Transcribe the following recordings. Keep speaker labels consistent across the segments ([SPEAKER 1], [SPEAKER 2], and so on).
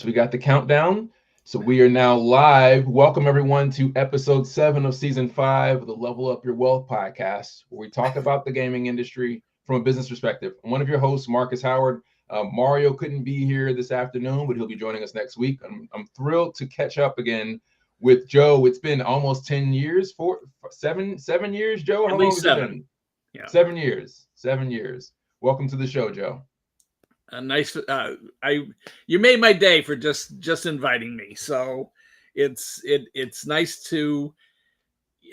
[SPEAKER 1] Yes, we got the countdown. So we are now live. Welcome everyone to episode 7 of season 5 of the Level Up Your Wealth podcast, where we talk about the gaming industry from a business perspective. I'm one of your hosts, Marcus Howard. Mario couldn't be here this afternoon, but he'll be joining us next week. I'm thrilled to catch up again with Joe. It's been almost 10 years, seven years, Joe. How long has it been? Yeah. 7 years. 7 years. Welcome to the show, Joe.
[SPEAKER 2] Nice. You made my day for just inviting me. So it's nice to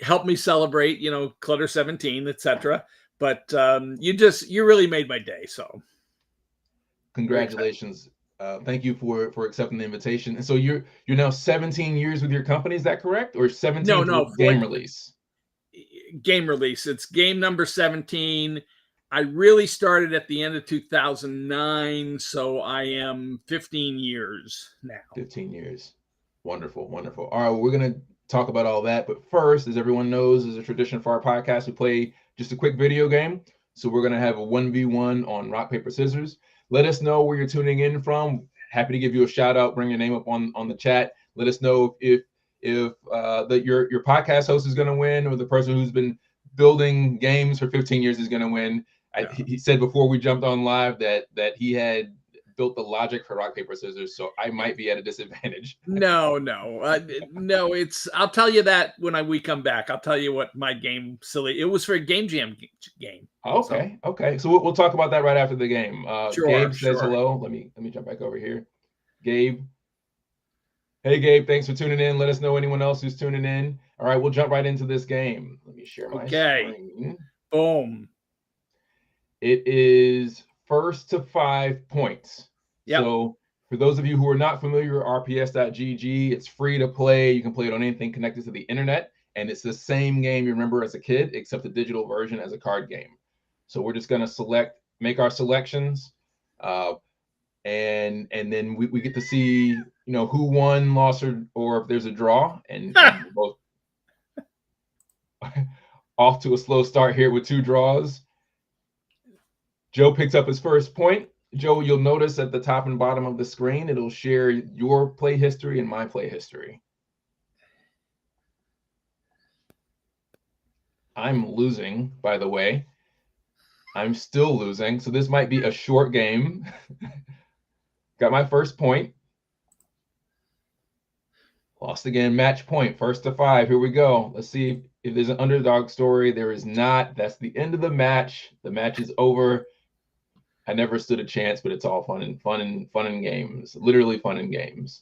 [SPEAKER 2] help me celebrate, Clutter 17, etc. But you really made my day. So
[SPEAKER 1] congratulations. Thank you for accepting the invitation. And so you're now 17 years with your company, is that correct? Or 17 game release?
[SPEAKER 2] Game release. It's game number 17. I really started at the end of 2009, so I am 15 years now.
[SPEAKER 1] 15 years. Wonderful, wonderful. All right, well, we're going to talk about all that. But first, as everyone knows, as a tradition for our podcast, we play just a quick video game. So we're going to have a 1v1 on rock, paper, scissors. Let us know where you're tuning in from. Happy to give you a shout out. Bring your name up on the chat. Let us know if your podcast host is going to win, or the person who's been building games for 15 years is going to win. He said before we jumped on live that he had built the logic for rock, paper, scissors, so I might be at a disadvantage.
[SPEAKER 2] No. I'll tell you that when we come back. I'll tell you what my game it was for a Game Jam game.
[SPEAKER 1] Okay. So we'll talk about that right after the game. Gabe says hello. Let me jump back over here. Gabe. Hey, Gabe. Thanks for tuning in. Let us know anyone else who's tuning in. All right, we'll jump right into this game. Let me share my screen.
[SPEAKER 2] Boom.
[SPEAKER 1] It is first to 5 points. Yep. So for those of you who are not familiar with rps.gg, it's free to play. You can play it on anything connected to the internet. And it's the same game you remember as a kid, except the digital version as a card game. So we're just going to make our selections. And then we get to see, who won, lost, or if there's a draw. And we're both off to a slow start here with 2 draws. Joe picks up his first point. Joe, you'll notice at the top and bottom of the screen, it'll share your play history and my play history. I'm losing, by the way. I'm still losing, so this might be a short game. Got my first point. Lost again, match point, first to 5. Here we go. Let's see if there's an underdog story. There is not. That's the end of the match. The match is over. I never stood a chance, but it's all fun and games. Literally fun and games.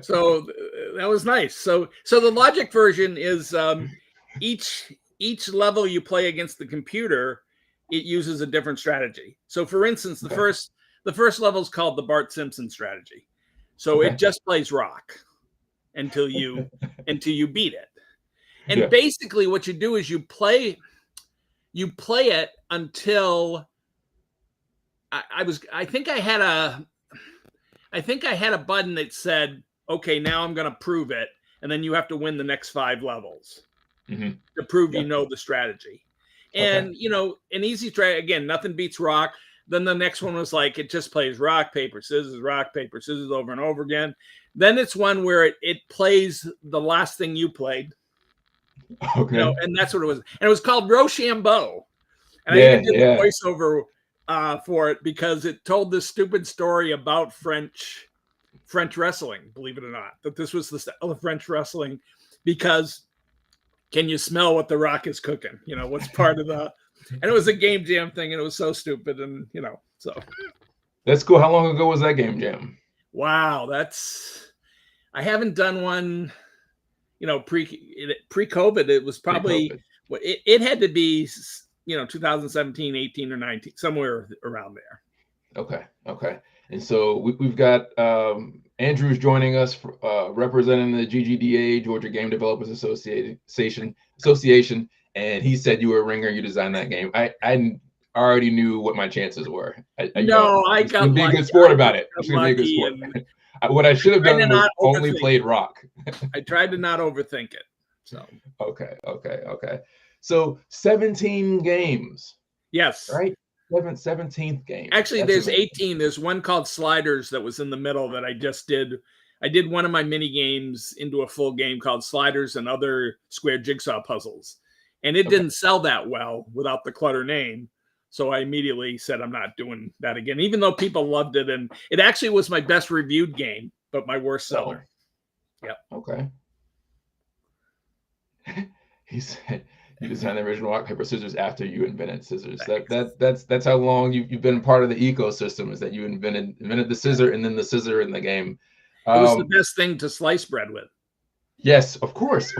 [SPEAKER 2] So that was nice. So the logic version is each level you play against the computer, it uses a different strategy. So for instance, the first level is called the Bart Simpson strategy. So it just plays rock until you beat it. And basically what you do is you play it until I think I had a button that said, okay, now I'm going to prove it. And then you have to win the next 5 levels to prove you know the strategy. And, an easy strategy, again, nothing beats rock. Then the next one was like, it just plays rock, paper, scissors over and over again. Then it's one where it plays the last thing you played.
[SPEAKER 1] Okay.
[SPEAKER 2] And that's what it was. And it was called Rochambeau. And I did the voiceover for it because it told this stupid story about French wrestling, believe it or not, that this was the style of French wrestling because can you smell what the Rock is cooking? What's part of the, and it was a Game Jam thing and it was so stupid. And, so.
[SPEAKER 1] That's cool. How long ago was that Game Jam?
[SPEAKER 2] Wow. I haven't done one, pre-COVID. It was probably, it had to be, 2017, 18 or 19, somewhere around there.
[SPEAKER 1] Okay. And so we've got Andrew's joining us, representing the GGDA, Georgia Game Developers Association, and he said you were a ringer. You designed that game. I already knew what my chances were.
[SPEAKER 2] I got
[SPEAKER 1] be a good sport about it. It's gonna be a good sport. What I should have done was only played rock.
[SPEAKER 2] I tried to not overthink it. So
[SPEAKER 1] okay. So 17 games.
[SPEAKER 2] Yes.
[SPEAKER 1] Right. 17th game.
[SPEAKER 2] Actually,
[SPEAKER 1] That's
[SPEAKER 2] there's
[SPEAKER 1] amazing.
[SPEAKER 2] 18. There's one called Sliders that was in the middle that I just did. I did one of my mini games into a full game called Sliders and Other Square Jigsaw Puzzles. And it didn't sell that well without the Clutter name. So I immediately said, I'm not doing that again, even though people loved it. And it actually was my best reviewed game, but my worst seller.
[SPEAKER 1] Yep. Okay. He said you designed the original rock, paper, scissors after you invented scissors. That's how long you've been part of the ecosystem, is that you invented the scissor and then the scissor in the game.
[SPEAKER 2] It was the best thing to slice bread with.
[SPEAKER 1] Yes, of course.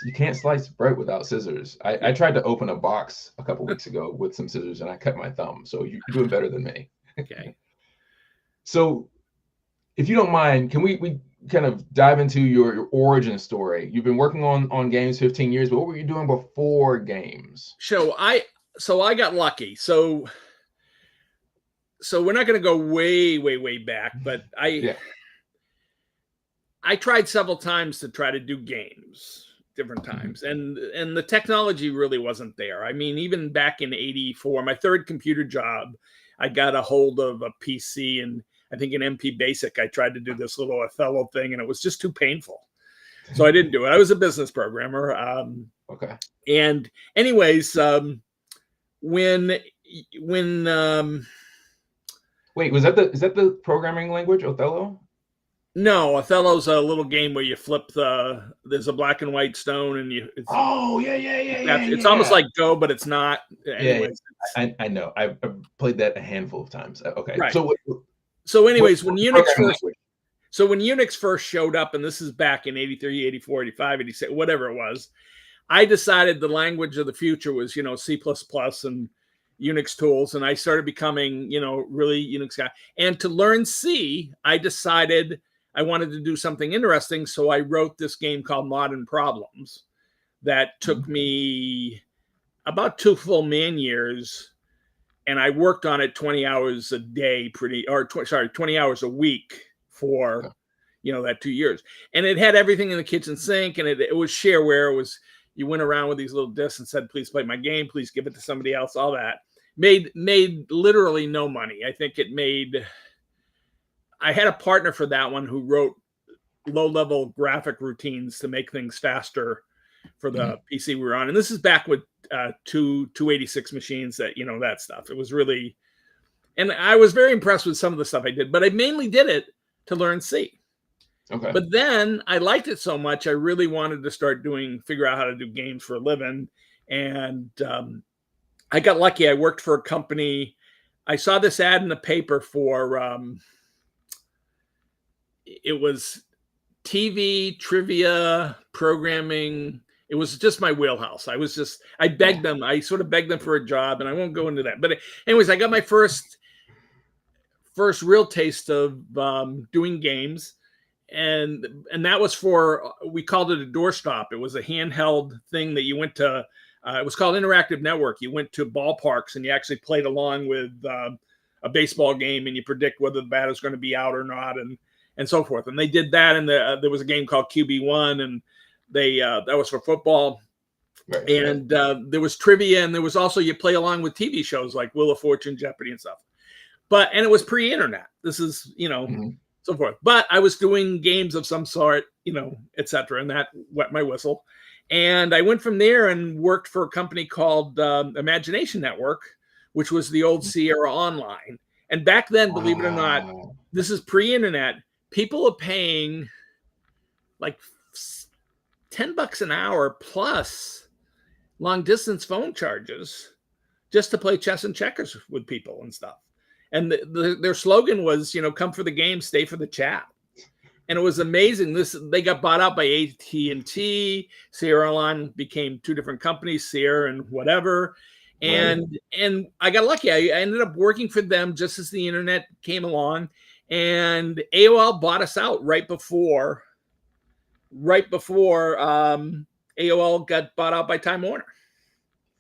[SPEAKER 1] You can't slice bread without scissors. I tried to open a box a couple weeks ago with some scissors and I cut my thumb. So you're doing better than me.
[SPEAKER 2] Okay.
[SPEAKER 1] So if you don't mind, can we kind of dive into your origin story? You've been working on games 15 years, but what were you doing before games?
[SPEAKER 2] So I got lucky. So we're not going to go way back, but I tried several times to try to do games, different times, and the technology really wasn't there. I mean, even back in '84, my third computer job, I got a hold of a PC and I think an MP Basic. I tried to do this little Othello thing, and it was just too painful, so I didn't do it. I was a business programmer.
[SPEAKER 1] Okay.
[SPEAKER 2] And anyways, when
[SPEAKER 1] wait, is that the programming language, Othello?
[SPEAKER 2] No, Othello's a little game where you flip there's a black and white stone and it's almost like Go, but it's not. Anyways,
[SPEAKER 1] I know. I've played that a handful of times. Okay.
[SPEAKER 2] Right.
[SPEAKER 1] So
[SPEAKER 2] anyways, when Unix first showed up, and this is back in 83, 84, 85, 86, whatever it was, I decided the language of the future was, C++ and Unix tools. And I started becoming, really Unix guy. And to learn C, I decided I wanted to do something interesting. So I wrote this game called Modern Problems that took me about 2 full man years. And I worked on it 20 hours a day, 20 hours a week for, that 2 years. And it had everything in the kitchen sink, and it was shareware. It was, you went around with these little discs and said, please play my game, please give it to somebody else, all that. Made literally no money. I think I had a partner for that one who wrote low-level graphic routines to make things faster for the PC we were on. And this is back with 286 machines, that stuff. It was really, and I was very impressed with some of the stuff I did, but I mainly did it to learn C.
[SPEAKER 1] Okay.
[SPEAKER 2] But then I liked it so much, I really wanted to figure out how to do games for a living. And I got lucky. I worked for a company. I saw this ad in the paper for, it was TV, trivia, programming. It was just my wheelhouse. I begged them. I sort of begged them for a job, and I won't go into that. But anyways, I got my first real taste of doing games. And that was we called it a doorstop. It was a handheld thing that you went to, it was called Interactive Network. You went to ballparks and you actually played along with a baseball game, and you predict whether the batter's going to be out or not, and so forth. And they did that. And there was a game called QB1, and that was for football.
[SPEAKER 1] Right,
[SPEAKER 2] and there was trivia, and there was also, you play along with TV shows like Wheel of Fortune, Jeopardy, and stuff. And it was pre-internet. This is, so forth. But I was doing games of some sort, etc. And that wet my whistle. And I went from there and worked for a company called Imagination Network, which was the old Sierra Online. And back then, believe it or not, this is pre-internet. People are paying like $10 an hour plus long distance phone charges just to play chess and checkers with people and stuff. And their slogan was, come for the game, stay for the chat. And it was amazing. They got bought out by AT&T. Sierra Online became 2 different companies, Sierra and whatever. And I got lucky. I ended up working for them just as the internet came along. And AOL bought us out right before AOL got bought out by Time Warner.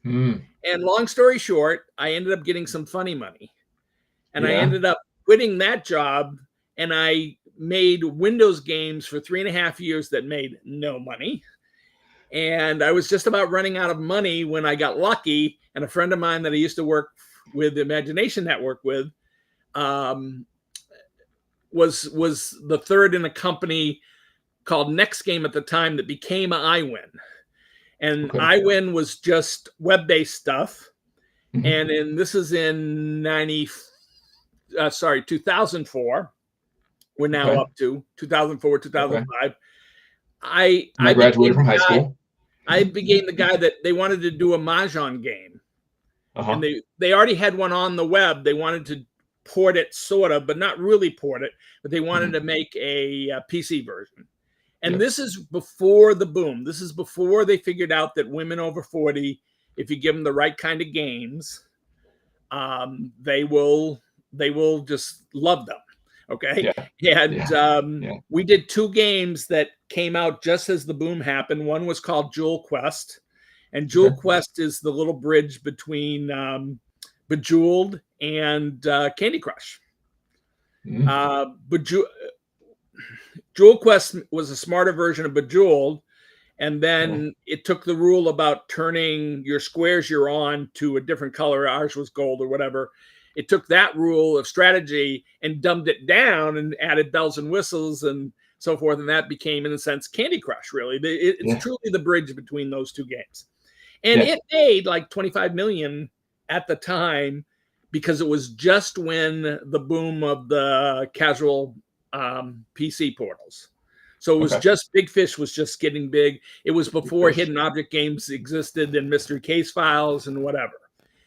[SPEAKER 2] And long story short, I ended up getting some funny money. And I ended up quitting that job, and I made Windows games for 3.5 years that made no money. And I was just about running out of money when I got lucky. And a friend of mine that I used to work with Imagination Network with was the third in a company called Next Game at the time that became iWin. And iWin was just web-based stuff. And this is in 2004. We're now up to 2004, 2005. I
[SPEAKER 1] graduated from high school.
[SPEAKER 2] I became the guy that they wanted to do a Mahjong game. And they already had one on the web. They wanted to port it sort of, but not really port it, but they wanted to make a PC version. And this is before the boom. This is before they figured out that women over 40, if you give them the right kind of games, they will just love them. Okay. We did 2 games that came out just as the boom happened. One was called Jewel Quest, and Jewel Quest is the little bridge between Bejeweled and Candy Crush. Jewel Quest was a smarter version of Bejeweled, and then it took the rule about turning your squares you're on to a different color. Ours was gold or whatever. It took that rule of strategy and dumbed it down and added bells and whistles and so forth. And that became, in a sense, Candy Crush, really. It's truly the bridge between those 2 games. And it made like 25 million at the time because it was just when the boom of the casual PC portals. So it was just Big Fish was just getting big. It was before hidden object games existed and mystery case files and whatever.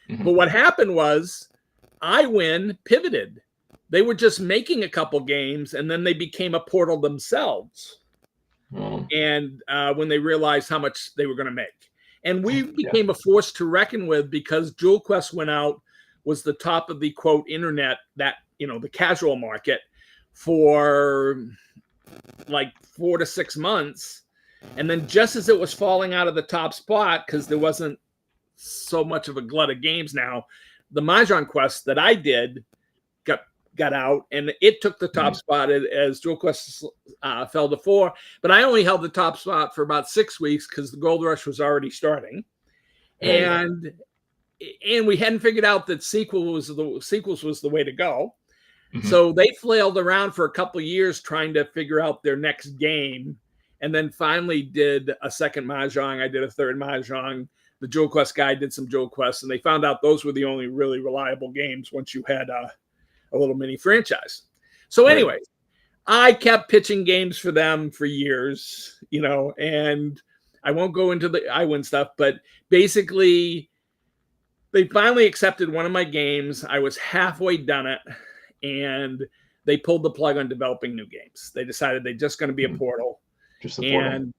[SPEAKER 2] But what happened was iWin pivoted. They were just making a couple games and then they became a portal themselves. And when they realized how much they were going to make. And we became a force to reckon with because Jewel Quest went out, was the top of the quote internet, that, the casual market for like 4 to 6 months. And then just as it was falling out of the top spot, because there wasn't so much of a glut of games now, the Mahjong Quest that I did got out, and it took the top spot as Jewel Quest fell to 4. But I only held the top spot for about 6 weeks because the gold rush was already starting, and we hadn't figured out that sequels was the way to go. So they flailed around for a couple of years trying to figure out their next game, and then finally did a second Mahjong. I did a third Mahjong. The Jewel Quest guy did some Jewel Quests, and they found out those were the only really reliable games once you had a little mini franchise. So anyway, I kept pitching games for them for years, and I won't go into the iWin stuff, but basically they finally accepted one of my games. I was halfway done it, and they pulled the plug on developing new games. They decided they're just going to be a portal. And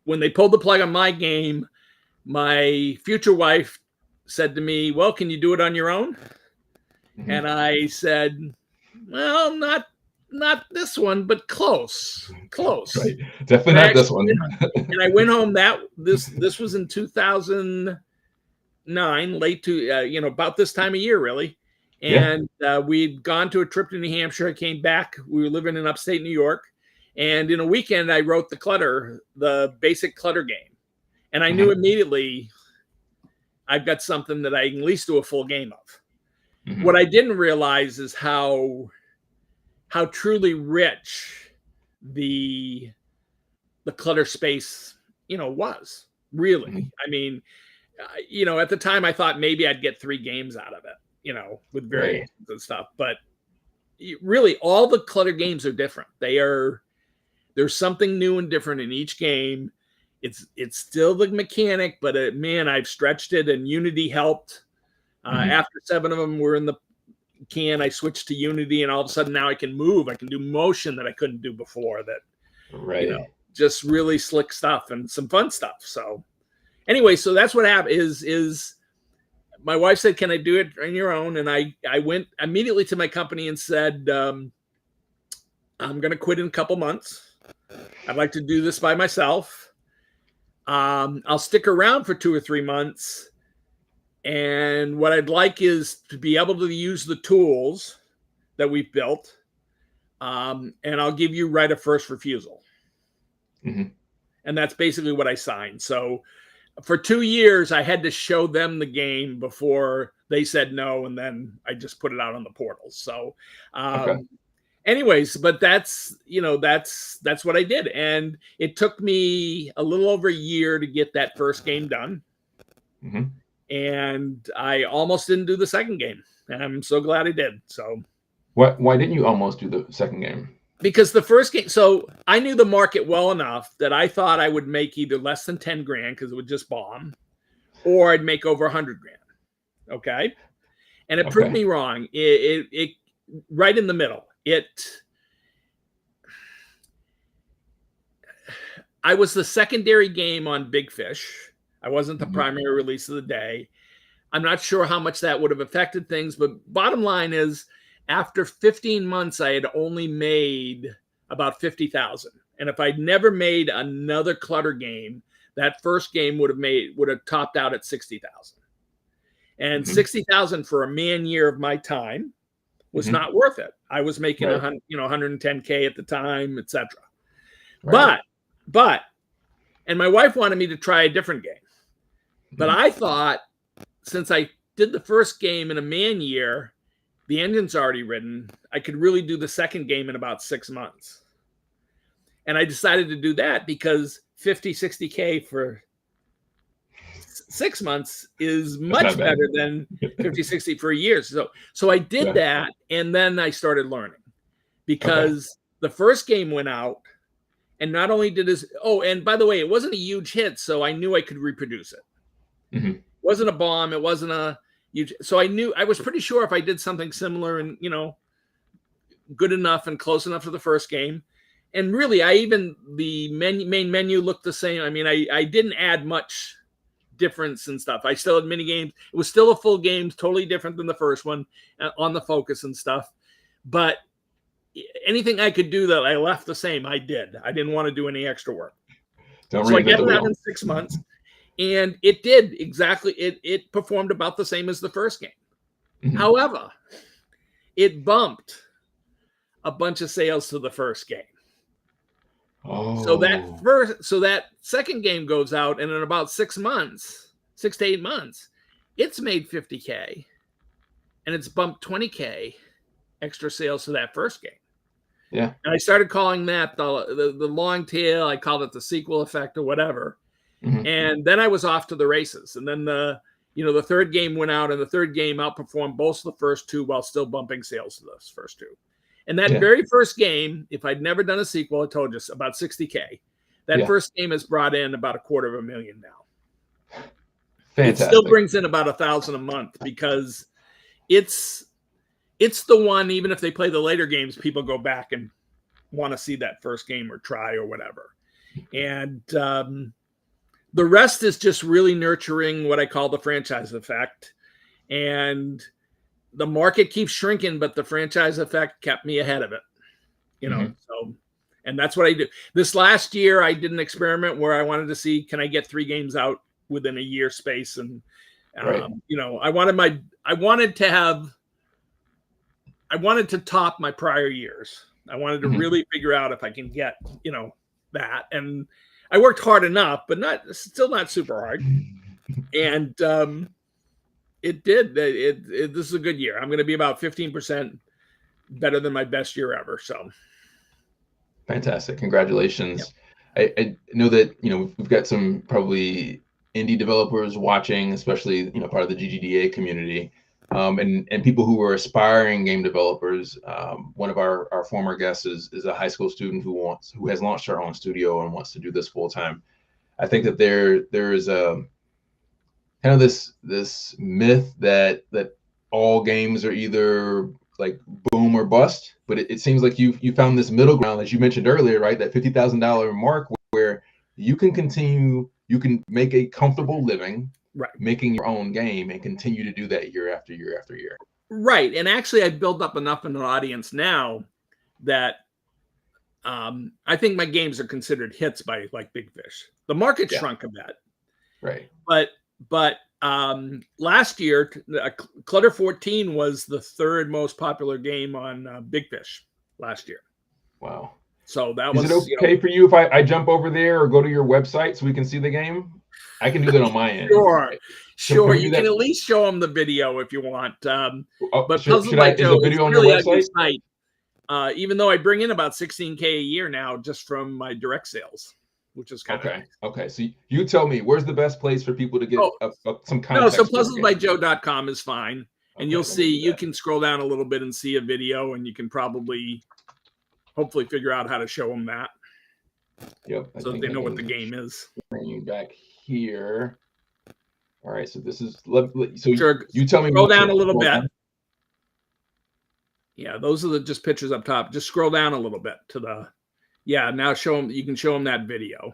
[SPEAKER 2] when they pulled the plug on my game, my future wife said to me, "Well, can you do it on your own?" And I said, "Well, not this one, but close."
[SPEAKER 1] Right. Definitely not this one.
[SPEAKER 2] And I went home. This was in 2009, late to about this time of year, really. And we'd gone to a trip to New Hampshire. I came back. We were living in upstate New York, and in a weekend, I wrote the basic Clutter game. And I knew immediately I've got something that I can at least do a full game of. What I didn't realize is how truly rich the Clutter space, was really. I mean, at the time I thought maybe I'd get 3 games out of it, with variations and stuff. But really, all the Clutter games are different. There's something new and different in each game. It's still the mechanic, but man, I've stretched it, and Unity helped. After 7 of them were in the can, I switched to Unity, and all of a sudden now I can move. I can do motion that I couldn't do before. Just really slick stuff and some fun stuff. So anyway, so that's what happened. Is my wife said, "Can I do it on your own?" And I went immediately to my company and said, "I'm going to quit in a couple months. I'd like to do this by myself. I'll stick around for 2 or 3 months. And what I'd like is to be able to use the tools that we've built. And I'll give you right of first refusal." And that's basically what I signed. So for 2 years, I had to show them the game before they said no, and then I just put it out on the portals. So,
[SPEAKER 1] Okay.
[SPEAKER 2] anyways, but that's what I did, and it took me a little over a year to get that first game done, and I almost didn't do the second game, and I'm so glad I did. So,
[SPEAKER 1] why didn't you almost do the second game?
[SPEAKER 2] Because the first game, so I knew the market well enough that I thought I would make either less than 10 grand because it would just bomb, or I'd make over 100 grand. Okay. And it proved me wrong. It right in the middle. I was the secondary game on Big Fish. I wasn't the primary release of the day. I'm not sure how much that would have affected things, but bottom line is, after 15 months, I had only made about 50,000. And if I'd never made another Clutter game, that first game would have topped out at 60,000. And 60,000 for a man year of my time was not worth it. I was making 110K at the time, etc. But and my wife wanted me to try a different game. But I thought, since I did the first game in a man year, the engine's already written, I could really do the second game in about 6 months. And I decided to do that because 50, 60K for 6 months is much better than 50, 60 for a year. So I did that, and then I started learning, because the first game went out, and not only did this, and by the way, it wasn't a huge hit, so I knew I could reproduce it. It wasn't a bomb. It wasn't a huge, so I was pretty sure if I did something similar and, good enough and close enough to the first game. And really, the main menu looked the same. I mean, I didn't add much difference and stuff. I still had mini games. It was still a full game, totally different than the first one on the focus and stuff. But anything I could do that I left the same, I did. I didn't want to do any extra work. So I got it out in 6 months, and it did exactly. It performed about the same as the first game. However, it bumped a bunch of sales to the first game. So that second game goes out, and in about 6 to 8 months, it's made 50K, and it's bumped 20K extra sales to that first game.
[SPEAKER 1] Yeah.
[SPEAKER 2] And I started calling that the long tail. I called it the sequel effect or whatever. And then I was off to the races. And then the third game went out, and the third game outperformed both of the first two while still bumping sales to those first two. And that very first game, if I'd never done a sequel, I told you, about 60K. That first game has brought in about $250,000 now.
[SPEAKER 1] Fantastic.
[SPEAKER 2] It still brings in about 1,000 a month, because it's the one, even if they play the later games, people go back and want to see that first game or try or whatever. And the rest is just really nurturing what I call the franchise effect. And the market keeps shrinking, but the franchise effect kept me ahead of it, so, and that's what I do. This last year, I did an experiment where I wanted to see, can I get 3 games out within a year space? And, I wanted to top my prior years. I wanted to really figure out if I can get, that. And I worked hard enough, but still not super hard. And, it did. This is a good year. I'm going to be about 15% better than my best year ever. So,
[SPEAKER 1] fantastic! Congratulations. Yep. I know that we've got some probably indie developers watching, especially part of the GGDA community, and people who are aspiring game developers. One of our former guests is a high school student who has launched her own studio and wants to do this full time. I think that there is a kind of this myth that all games are either like boom or bust, but it seems like you found this middle ground, as you mentioned earlier, right? That $50,000 mark where you can make a comfortable living, right, making your own game, and continue to do that year after year after year.
[SPEAKER 2] Right, and actually, I've built up enough of an audience now that I think my games are considered hits by like Big Fish. The market shrunk a bit,
[SPEAKER 1] right?
[SPEAKER 2] But last year, Clutter 14 was the 3rd most popular game on Big Fish last year.
[SPEAKER 1] Wow.
[SPEAKER 2] So that
[SPEAKER 1] was it okay for you if I jump over there or go to your website so we can see the game? I can do that on my end.
[SPEAKER 2] Sure,
[SPEAKER 1] So
[SPEAKER 2] sure.
[SPEAKER 1] can we do
[SPEAKER 2] You
[SPEAKER 1] that?
[SPEAKER 2] can at least show them the video if you want. But
[SPEAKER 1] Should
[SPEAKER 2] Puzzle
[SPEAKER 1] I?
[SPEAKER 2] by
[SPEAKER 1] Is the
[SPEAKER 2] Joe is
[SPEAKER 1] video on your
[SPEAKER 2] really ugly
[SPEAKER 1] website?
[SPEAKER 2] site. Even though I bring in about $16K a year now just from my direct sales, which is kind of nice.
[SPEAKER 1] Okay. So you tell me, where's the best place for people to get some context?
[SPEAKER 2] No, so puzzlesbyjoe.com is fine. And you'll see, you can scroll down a little bit and see a video, and you can probably, hopefully, figure out how to show them that.
[SPEAKER 1] Yep.
[SPEAKER 2] So they know what the game is.
[SPEAKER 1] Bring you back here. All right. So this is, so
[SPEAKER 2] sure.
[SPEAKER 1] You tell me.
[SPEAKER 2] Scroll down a little bit. Yeah, those are just pictures up top. Just scroll down a little bit to the, now show them, you can show them that video.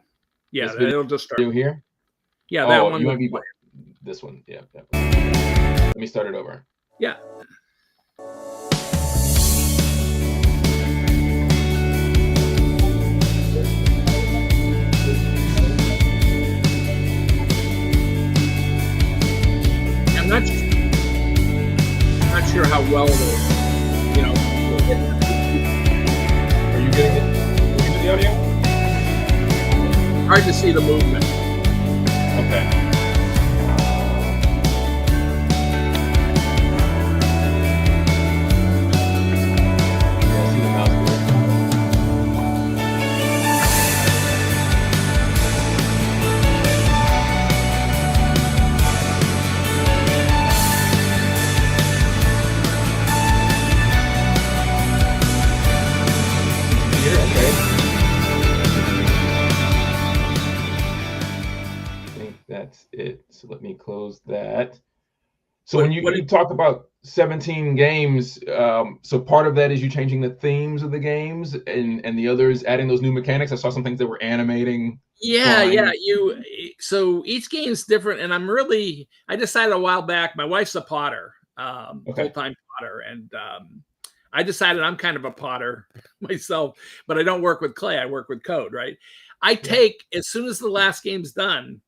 [SPEAKER 2] Yeah, it'll just start.
[SPEAKER 1] Here?
[SPEAKER 2] Yeah, that one.
[SPEAKER 1] You want to be this one. Yeah. Let me start it over.
[SPEAKER 2] Yeah. I'm not sure how well it'll,
[SPEAKER 1] Are you getting the audio?
[SPEAKER 2] Hard to see the movement.
[SPEAKER 1] Okay. That's it. So let me close that. So when you talk about 17 games, so part of that is you changing the themes of the games, and the others adding those new mechanics. I saw some things that were animating.
[SPEAKER 2] Yeah. So each game's different, and I decided a while back. My wife's a potter, full-time potter, and I decided I'm kind of a potter myself, but I don't work with clay. I work with code, right? I take, as soon as the last game's done,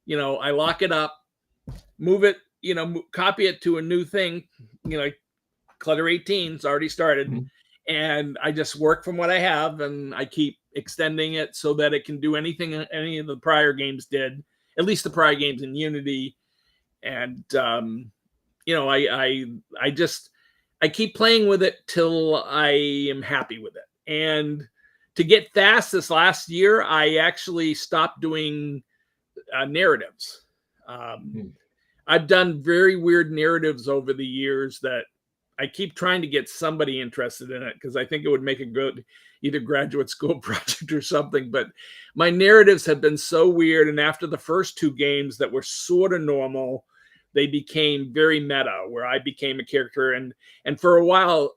[SPEAKER 2] I lock it up, move it, copy it to a new thing, Clutter 18's already started. And I just work from what I have, and I keep extending it so that it can do anything any of the prior games did, at least the prior games in Unity. And, I keep playing with it till I am happy with it. And to get fast this last year, I actually stopped doing narratives. I've done very weird narratives over the years that I keep trying to get somebody interested in it because I think it would make a good either graduate school project or something. But my narratives have been so weird. And after the first two games that were sort of normal, they became very meta, where I became a character. And for a while,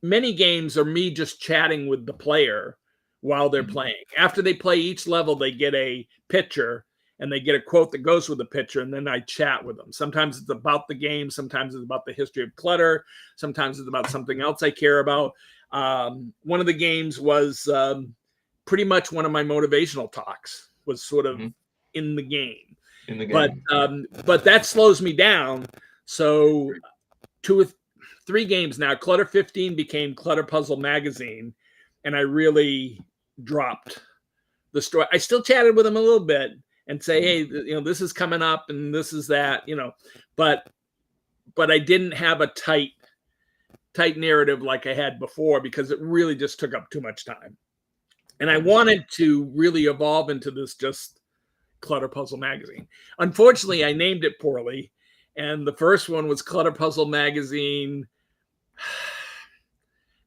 [SPEAKER 2] many games are me just chatting with the player while they're playing. After they play each level, they get a picture and they get a quote that goes with the picture, and then I chat with them. Sometimes it's about the game, sometimes it's about the history of Clutter, sometimes it's about something else I care about. One of the games was pretty much one of my motivational talks was sort of in the game. But that slows me down. So 2 or 3 games now, Clutter 15 became Clutter Puzzle Magazine, and I really dropped the story. I still chatted with them a little bit and say, hey, this is coming up and this is that, but I didn't have a tight narrative like I had before because it really just took up too much time. And I wanted to really evolve into this just Clutter Puzzle Magazine. Unfortunately, I named it poorly. And the first one was Clutter Puzzle Magazine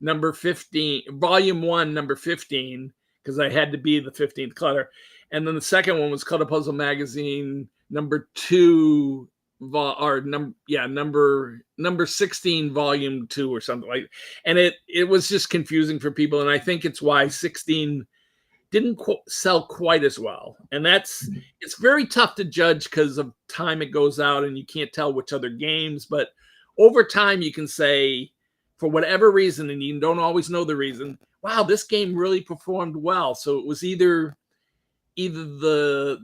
[SPEAKER 2] number 15, volume 1, number 15, because I had to be the 15th Clutter. And then the second one was Clutter Puzzle Magazine number 2, number 16, volume 2 or something like that. And it was just confusing for people. And I think it's why 16 didn't sell quite as well. And it's very tough to judge because of time it goes out and you can't tell which other games. But over time, you can say, for whatever reason, and you don't always know the reason, wow, this game really performed well. So it was either the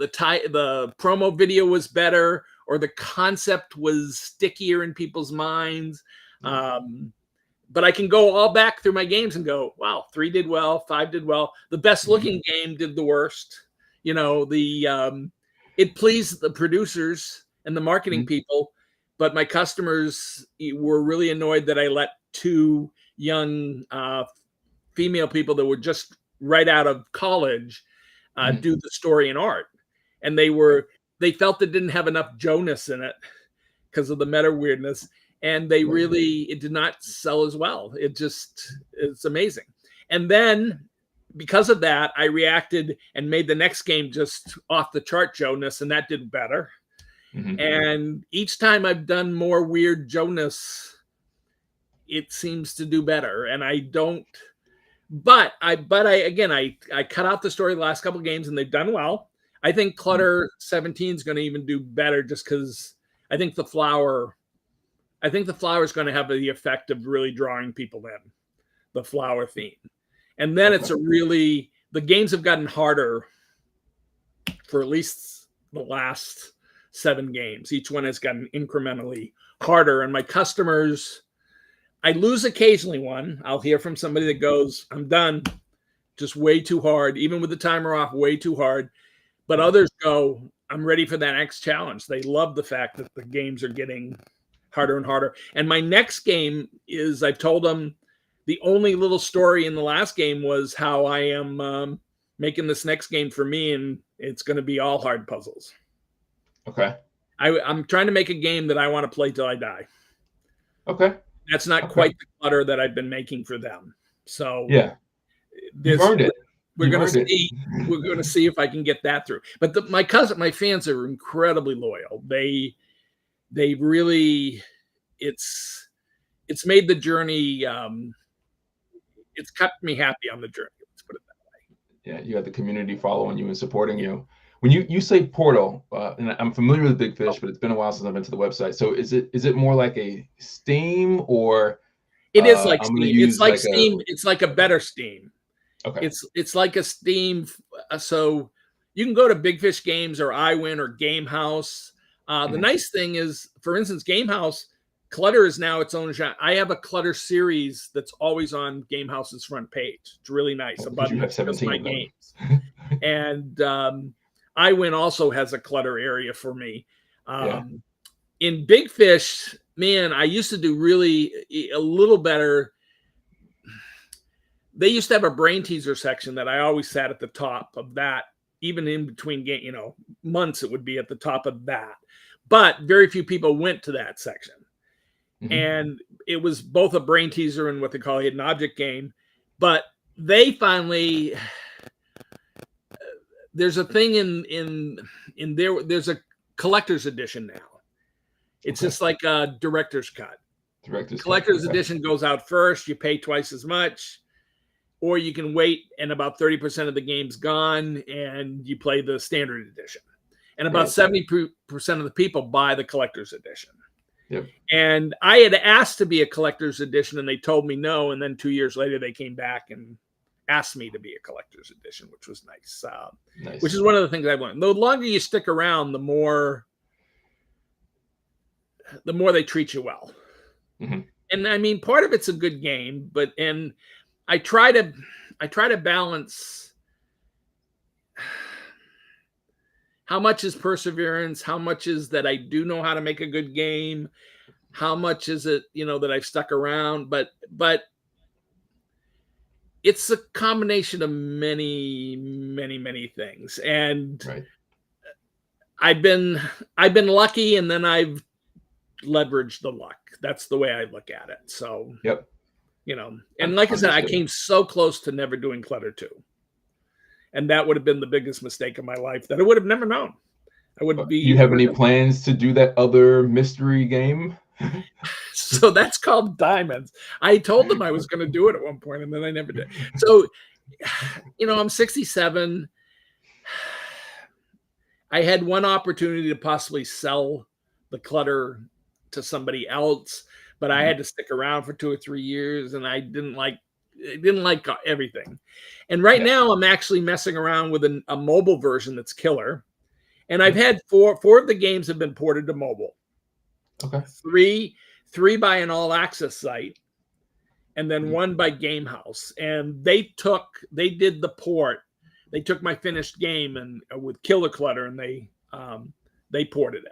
[SPEAKER 2] promo video was better or the concept was stickier in people's minds. But I can go all back through my games and go, wow, 3 did well, 5 did well. The best looking game did the worst. it pleased the producers and the marketing people, but my customers were really annoyed that I let two young female people that were just right out of college do the story and art, and they felt it didn't have enough Jonas in it because of the meta weirdness, and it did not sell as well. It's amazing. And then because of that, I reacted and made the next game just off the chart Jonas, and that did better. And each time I've done more weird Jonas, it seems to do better. And I cut out the story the last couple of games and they've done well. I think Clutter 17 is going to even do better just because I think the flower is going to have the effect of really drawing people in, the flower theme. And then the games have gotten harder for at least the last 7 games. Each one has gotten incrementally harder. And my customers, I lose occasionally one. I'll hear from somebody that goes, I'm done, just way too hard, even with the timer off, way too hard. But others go, I'm ready for that next challenge. They love the fact that the games are getting harder and harder. And my next game is, I've told them the only little story in the last game was how I am making this next game for me, and it's going to be all hard puzzles.
[SPEAKER 1] Okay.
[SPEAKER 2] I'm trying to make a game that I want to play till I die.
[SPEAKER 1] Okay.
[SPEAKER 2] That's not quite the Clutter that I've been making for them. So
[SPEAKER 1] yeah, you've earned it.
[SPEAKER 2] We're going to see if I can get that through. But my fans are incredibly loyal. They really, it's made the journey. It's kept me happy on the journey. Let's put it that way.
[SPEAKER 1] Yeah, you have the community following you and supporting you. When you say Portal, and I'm familiar with Big Fish, but it's been a while since I've been to the website. So is it more like a Steam or?
[SPEAKER 2] It is like Steam. It's like Steam. It's like a better Steam.
[SPEAKER 1] Okay.
[SPEAKER 2] It's like a Steam. So you can go to Big Fish Games or iWin or Game House. The nice thing is, for instance, Game House, Clutter is now its own genre. I have a Clutter series that's always on Game House's front page. It's really nice.
[SPEAKER 1] About you have 17
[SPEAKER 2] my games. And iWin also has a Clutter area for me. In Big Fish, man, I used to do really a little better. They used to have a brain teaser section that I always sat at the top of that, even in between months, it would be at the top of that. But very few people went to that section. And it was both a brain teaser and what they call a hidden object game. But they finally, there's a thing in there's a collector's edition now. It's just like a director's cut. Collector's edition goes out first. You pay twice as much. Or you can wait and about 30% of the game's gone and you play the standard edition. And about 70% of the people buy the collector's edition.
[SPEAKER 1] Yep.
[SPEAKER 2] And I had asked to be a collector's edition and they told me no. And then 2 years later, they came back and asked me to be a collector's edition, which was nice. Which is one of the things I've learned. The longer you stick around, the more they treat you well. And I mean, part of it's a good game, and I try to balance how much is perseverance, how much is that I do know how to make a good game, how much is it, that I've stuck around, but it's a combination of many, many, many things. And I've been lucky, and then I've leveraged the luck. That's the way I look at it. So, and like I said, I came so close to never doing Clutter 2. And that would have been the biggest mistake of my life that I would have never known. I would be.
[SPEAKER 1] You have any plans to do that other mystery game?
[SPEAKER 2] So that's called Diamonds. I told them I was going to do it at one point, and then I never did. So, I'm 67. I had one opportunity to possibly sell the Clutter to somebody else, but I had to stick around for 2 or 3 years, and I didn't like everything. And right now I'm actually messing around with a mobile version that's killer. And I've had four of the games have been ported to mobile.
[SPEAKER 1] Okay.
[SPEAKER 2] Three by an all access site, and then one by Game House. And they did the port. they took my finished game and with Killer Clutter, and they ported it.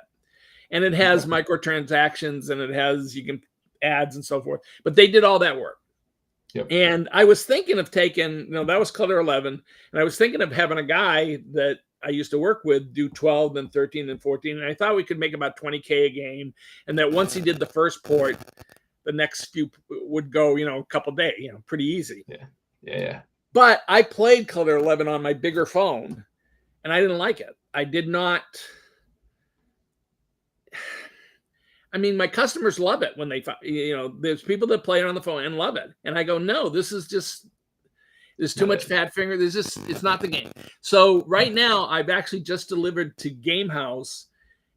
[SPEAKER 2] And it has microtransactions, and it has, you can ads and so forth, but they did all that work.
[SPEAKER 1] Yep.
[SPEAKER 2] And I was thinking of taking, that was Clutter 11, and I was thinking of having a guy that I used to work with do 12, then 13, then 14, and I thought we could make about 20K a game, and that once he did the first port, the next few would go, a couple days, pretty easy.
[SPEAKER 1] Yeah.
[SPEAKER 2] But I played Clutter 11 on my bigger phone, and I didn't like it. I did not. I mean, my customers love it when they, there's people that play it on the phone and love it. And I go, no, this is just, there's too much fat finger. It's not the game. So right now I've actually just delivered to Gamehouse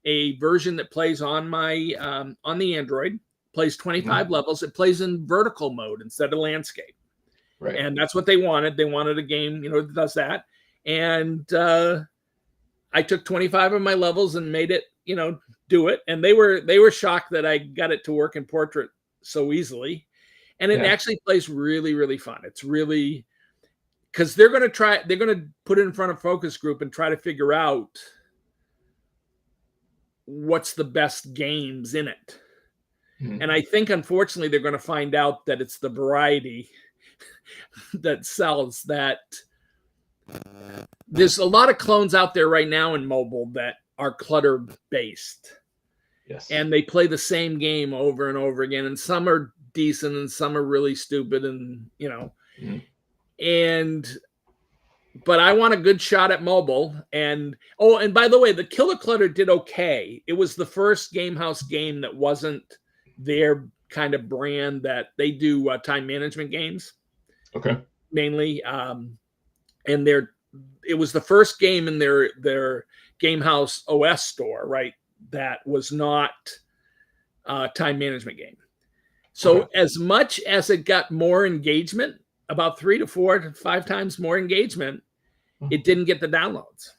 [SPEAKER 2] a version that plays on my, on the Android, plays 25 levels. It plays in vertical mode instead of landscape.
[SPEAKER 1] Right.
[SPEAKER 2] And that's what they wanted. They wanted a game, that does that. And I took 25 of my levels and made it, do it. And they were shocked that I got it to work in portrait so easily. And it actually plays really, really fun. It's really, because they're going to put it in front of focus group and try to figure out what's the best games in it. And I think, unfortunately, they're going to find out that it's the variety that sells. That there's a lot of clones out there right now in mobile that are clutter based.
[SPEAKER 1] Yes.
[SPEAKER 2] And they play the same game over and over again. And some are decent and some are really stupid, and, but I want a good shot at mobile. And by the way, the Killer Clutter did okay. It was the first Gamehouse game that wasn't their kind of brand, that they do time management games.
[SPEAKER 1] Okay.
[SPEAKER 2] Mainly. And it was the first game in their Gamehouse OS store, right? That was not a time management game. So as much as it got more engagement, about 3 to 4 to 5 times more engagement, it didn't get the downloads.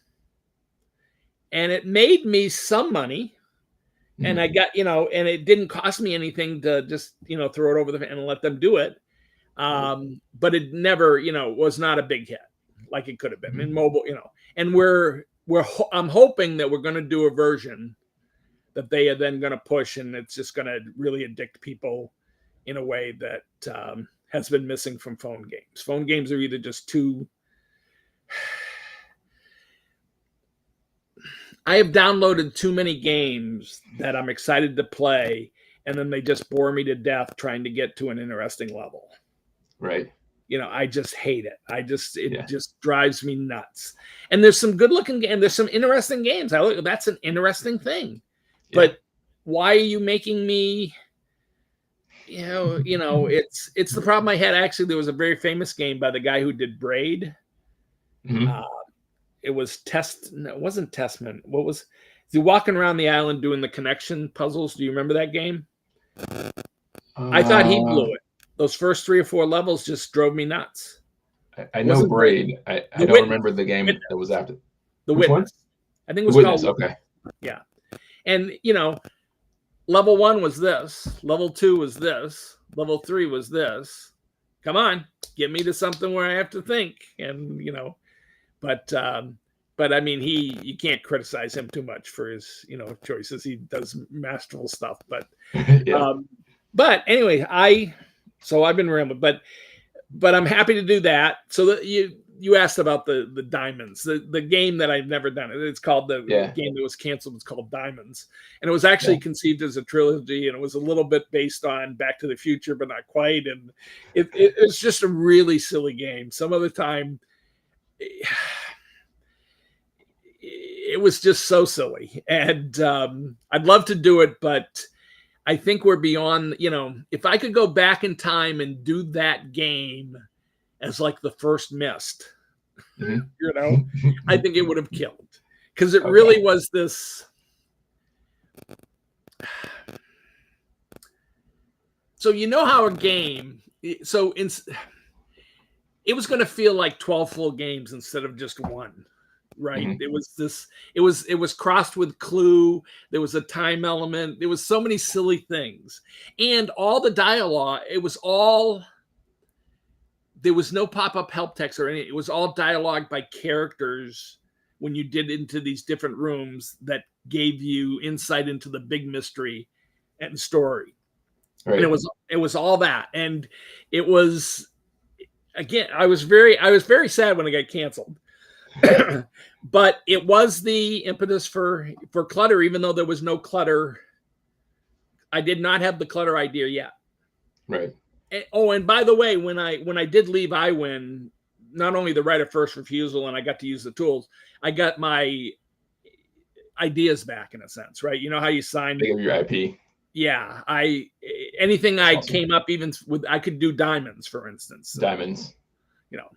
[SPEAKER 2] And it made me some money. And I got, and it didn't cost me anything to just, throw it over the and let them do it. But it never, was not a big hit like it could have been in mobile, and I'm hoping that we're going to do a version that they are then going to push, and it's just going to really addict people in a way that has been missing from phone games. Phone games are either just too. I have downloaded too many games that I'm excited to play, and then they just bore me to death trying to get to an interesting level.
[SPEAKER 1] Right.
[SPEAKER 2] I just hate it. It just drives me nuts. And there's some good looking games. There's some interesting games. That's an interesting thing. Yeah. But why are you making me, it's the problem I had. Actually, there was a very famous game by the guy who did Braid. It was it wasn't Testament. What was he walking around the island doing the connection puzzles? Do you remember that game? I thought he blew it. Those first 3 or 4 levels just drove me nuts.
[SPEAKER 1] I know Braid. I don't remember the game that was after.
[SPEAKER 2] The
[SPEAKER 1] Which
[SPEAKER 2] Witness.
[SPEAKER 1] One?
[SPEAKER 2] I think it was
[SPEAKER 1] Witness,
[SPEAKER 2] called.
[SPEAKER 1] Okay.
[SPEAKER 2] Yeah. And, level 1 was this. Level 2 was this. Level 3 was this. Come on. Get me to something where I have to think. And, but I mean, you can't criticize him too much for his, choices. He does masterful stuff. But, but anyway, so I've been rambling, but I'm happy to do that. So that you asked about the Diamonds, the game that I've never done. It's called the game that was canceled. It's called Diamonds, and it was actually conceived as a trilogy, and it was a little bit based on Back to the Future, but not quite. And it's just a really silly game. Some of the time, it was just so silly, and I'd love to do it, but I think we're beyond, if I could go back in time and do that game as like the first Myst, I think it would have killed, because it really was this. So how a game, it was going to feel like 12 full games instead of just one. Right. It was crossed with Clue. There was a time element. There was so many silly things, and all the dialogue. there was no pop-up help text or anything. It was all dialogue by characters when you did into these different rooms that gave you insight into the big mystery and story. Right. And it was all that. And it was, again, I was very sad when it got canceled. But it was the impetus for Clutter, even though there was no Clutter. I did not have the Clutter idea yet.
[SPEAKER 1] Right.
[SPEAKER 2] And by the way, when I did leave iWin, not only the right of first refusal and I got to use the tools, I got my ideas back in a sense, right? You know how you sign
[SPEAKER 1] your IP.
[SPEAKER 2] Yeah, anything I came up even with, I could do diamonds, for instance.
[SPEAKER 1] Diamonds.
[SPEAKER 2] You know,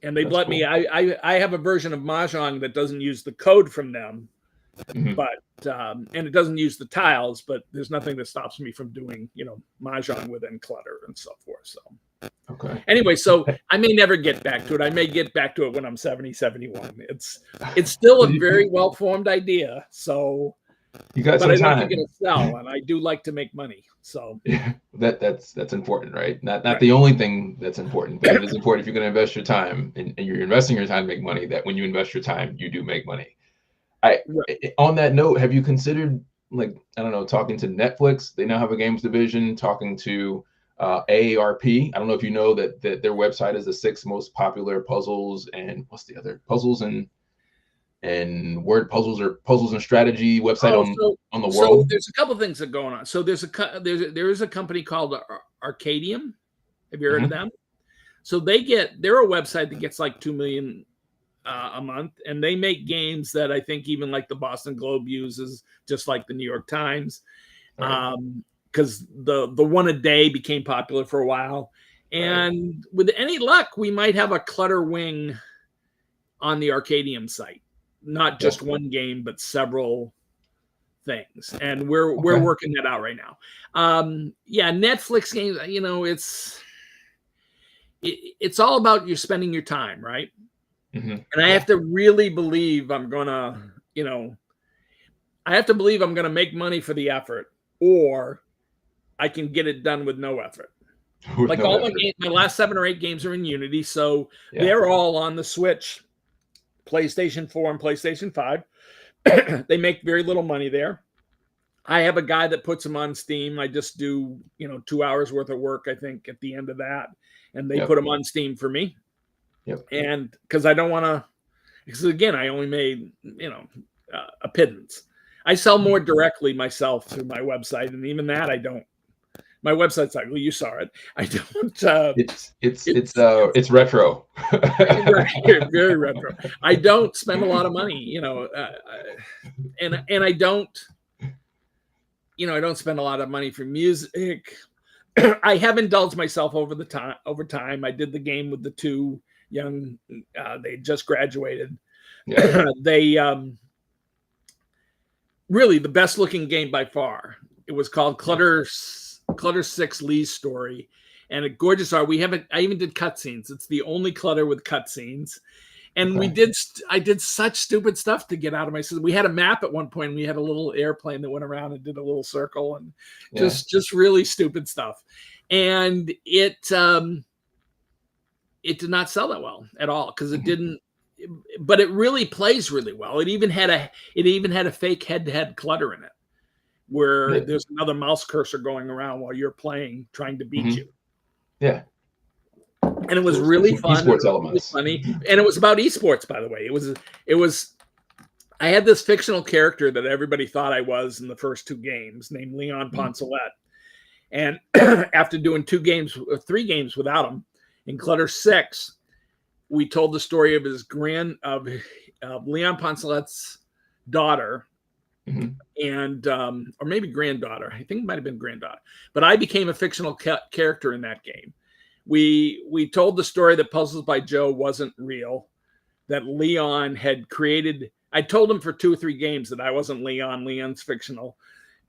[SPEAKER 2] and they've let me. I have a version of Mahjong that doesn't use the code from them, but and it doesn't use the tiles. But there's nothing that stops me from doing, you know, Mahjong within Clutter and so forth. So
[SPEAKER 1] okay.
[SPEAKER 2] Anyway, so I may never get back to it. I may get back to it when I'm 70, 71. It's still a very well formed idea. So.
[SPEAKER 1] You got some time.
[SPEAKER 2] But I don't think it'll sell, and I do like to make money. So
[SPEAKER 1] yeah, that's important, right? Not right. The only thing that's important, but it is important if you're going to invest your time and you're investing your time to make money, that when you invest your time, you do make money. On that note, have you considered, like, I don't know, talking to Netflix? They now have a games division. Talking to AARP. I don't know if you know that their website is the 6th most popular puzzles and what's the other puzzles and word puzzles or puzzles and strategy website on the world.
[SPEAKER 2] So there's a couple of things that are going on. So there is a company called Arcadium. Have you heard of them? So they're a website that gets like 2 million a month, and they make games that I think even like the Boston Globe uses, just like the New York Times, because the one a day became popular for a while. And with any luck, we might have a Clutter wing on the Arcadium site. Not just one game, but several things, and we're working that out right now. Netflix games. You know, it's all about you spending your time, right? And I have to really believe I'm gonna make money for the effort, or I can get it done with no effort. Like all my last 7 or 8 games are in Unity, so they're all on the Switch, PlayStation 4 and PlayStation 5. They make very little money there. I have a guy that puts them on Steam. I just do, 2 hours worth of work, I think, at the end of that. And they put them on Steam for me. And because I don't want to, because again, I only made, a pittance. I sell more directly myself through my website. And even that, I don't. My website's like, well, you saw it. I don't.
[SPEAKER 1] It's retro.
[SPEAKER 2] very, very retro. I don't spend a lot of money, and I don't, I don't spend a lot of money for music. I have indulged myself over time. I did the game with the 2 young. They just graduated. Yeah. They really the best looking game by far. It was called Clutter 6 Lee's Story, and a gorgeous art. I even did cutscenes. It's the only Clutter with cutscenes. And I did such stupid stuff to get out of my system. We had a map at one point, and we had a little airplane that went around and did a little circle, and just really stupid stuff. And it did not sell that well at all, because it didn't, but it really plays really well. It even had a fake head-to-head Clutter in it, where there's another mouse cursor going around while you're playing, trying to beat you.
[SPEAKER 1] Yeah.
[SPEAKER 2] And it was really fun.
[SPEAKER 1] Esports elements.
[SPEAKER 2] Funny. And it was about esports, by the way. It was I had this fictional character that everybody thought I was in the first 2 games, named Leon Poncelet. And after doing 3 games without him, in Clutter 6, we told the story of Leon Poncelet's daughter, and or maybe granddaughter. I think it might have been granddaughter. But I became a fictional character in that game. We told the story that Puzzles by Joe wasn't real, that Leon had created. I told him for 2 or 3 games that I wasn't Leon. Leon's fictional.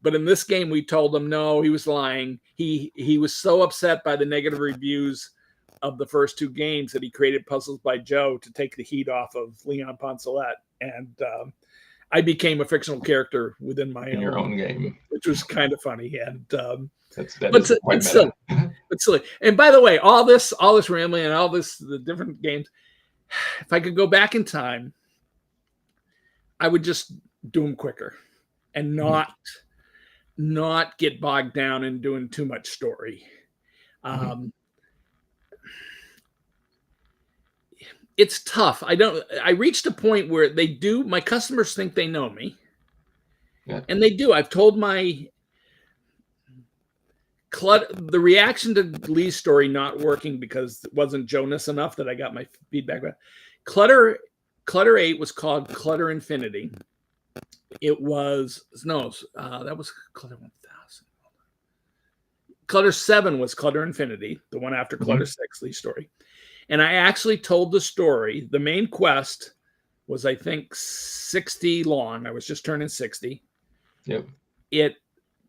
[SPEAKER 2] But in this game, we told him, no, he was lying. He was so upset by the negative reviews of the first 2 games that he created Puzzles by Joe to take the heat off of Leon Poncelet. And I became a fictional character within your own
[SPEAKER 1] game,
[SPEAKER 2] which was kind of funny. And
[SPEAKER 1] but
[SPEAKER 2] It's silly. And by the way, all this rambling and all this, the different games, if I could go back in time, I would just do them quicker and not get bogged down in doing too much story. It's tough. I reached a point where my customers think they know me.
[SPEAKER 1] Yeah.
[SPEAKER 2] And they do. I've told the reaction to Lee's story not working because it wasn't Jonas enough that I got my feedback about. Clutter 8 was called Clutter Infinity. It was that was Clutter 1000. Clutter 7 was Clutter Infinity, the one after Clutter 6, Lee's story. And I actually told the story. The main quest was, I think, 60 long. I was just turning 60.
[SPEAKER 1] Yep.
[SPEAKER 2] It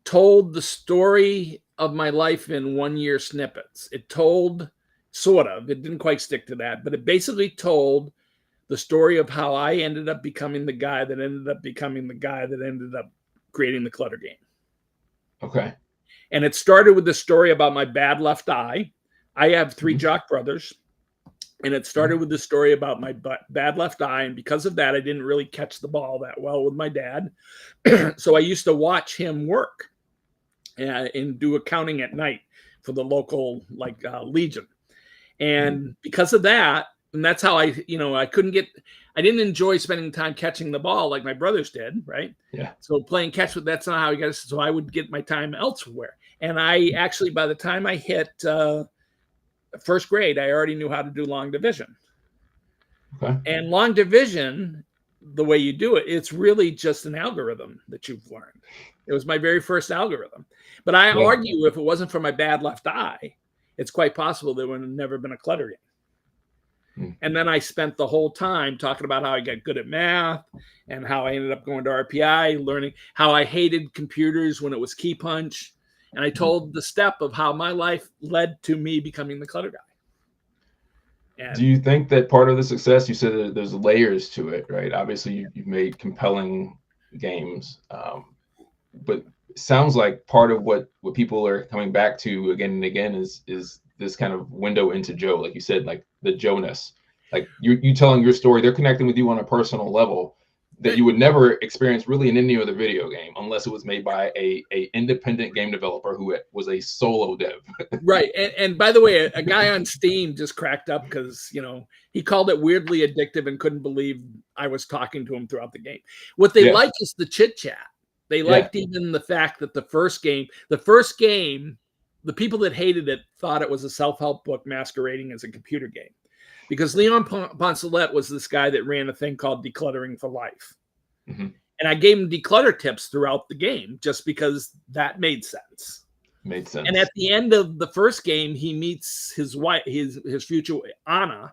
[SPEAKER 2] told the story of my life in 1 year snippets. It told, sort of, it didn't quite stick to that, but it basically told the story of how I ended up becoming the guy that ended up becoming the guy that ended up creating the Clutter game.
[SPEAKER 1] Okay.
[SPEAKER 2] And it started with the story about my bad left eye. I have 3 Jock brothers. And it started with the story about my bad left eye. And because of that, I didn't really catch the ball that well with my dad. So I used to watch him work and do accounting at night for the local Legion. And because of that, and that's how I didn't enjoy spending time catching the ball like my brothers did, right?
[SPEAKER 1] Yeah.
[SPEAKER 2] So playing catch, that's not how I got it. So I would get my time elsewhere. And I actually, by the time I hit first grade, I already knew how to do long division.
[SPEAKER 1] Okay.
[SPEAKER 2] And long division, the way you do it, it's really just an algorithm that you've learned. It was my very first algorithm. But I argue if it wasn't for my bad left eye, it's quite possible there would have never been a Clutter game. And then I spent the whole time talking about how I got good at math and how I ended up going to RPI, learning how I hated computers when it was key punch. And I told the step of how my life led to me becoming the Clutter guy. And
[SPEAKER 1] do you think that part of the success, you said that there's layers to it, right? Obviously, you've made compelling games, but it sounds like part of what people are coming back to again and again is this kind of window into Joe, like you said, like the Jonas, like you telling your story. They're connecting with you on a personal level that you would never experience really in any other video game unless it was made by a independent game developer who was a solo dev.
[SPEAKER 2] Right. And by the way, a guy on Steam just cracked up because, he called it weirdly addictive and couldn't believe I was talking to him throughout the game. What they like is the chit chat. They liked even the fact that the first game, the people that hated it thought it was a self-help book masquerading as a computer game. Because Leon Poncelet was this guy that ran a thing called Decluttering for Life. And I gave him declutter tips throughout the game just because that made sense. And at the end of the first game, he meets his wife, his future Anna.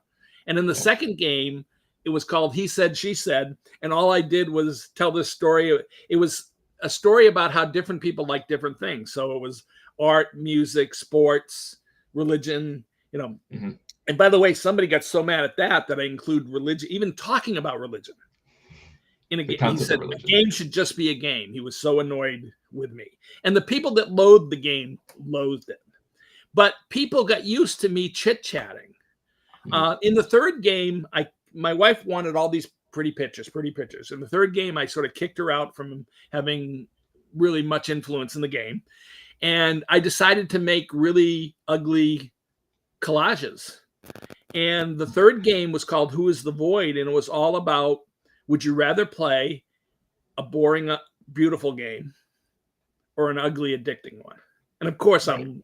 [SPEAKER 2] And in the second game, it was called He Said, She Said. And all I did was tell this story. It was a story about how different people like different things. So it was art, music, sports, religion, And by the way, somebody got so mad at that I include religion, even talking about religion in a game. He said the game should just be a game. He was so annoyed with me. And the people that loathed the game loathed it. But people got used to me chit-chatting. In the third game, my wife wanted all these pretty pictures. In the third game, I sort of kicked her out from having really much influence in the game. And I decided to make really ugly collages. And the third game was called Who is the Void? And it was all about, would you rather play a boring, beautiful game or an ugly, addicting one? And of course, I'm,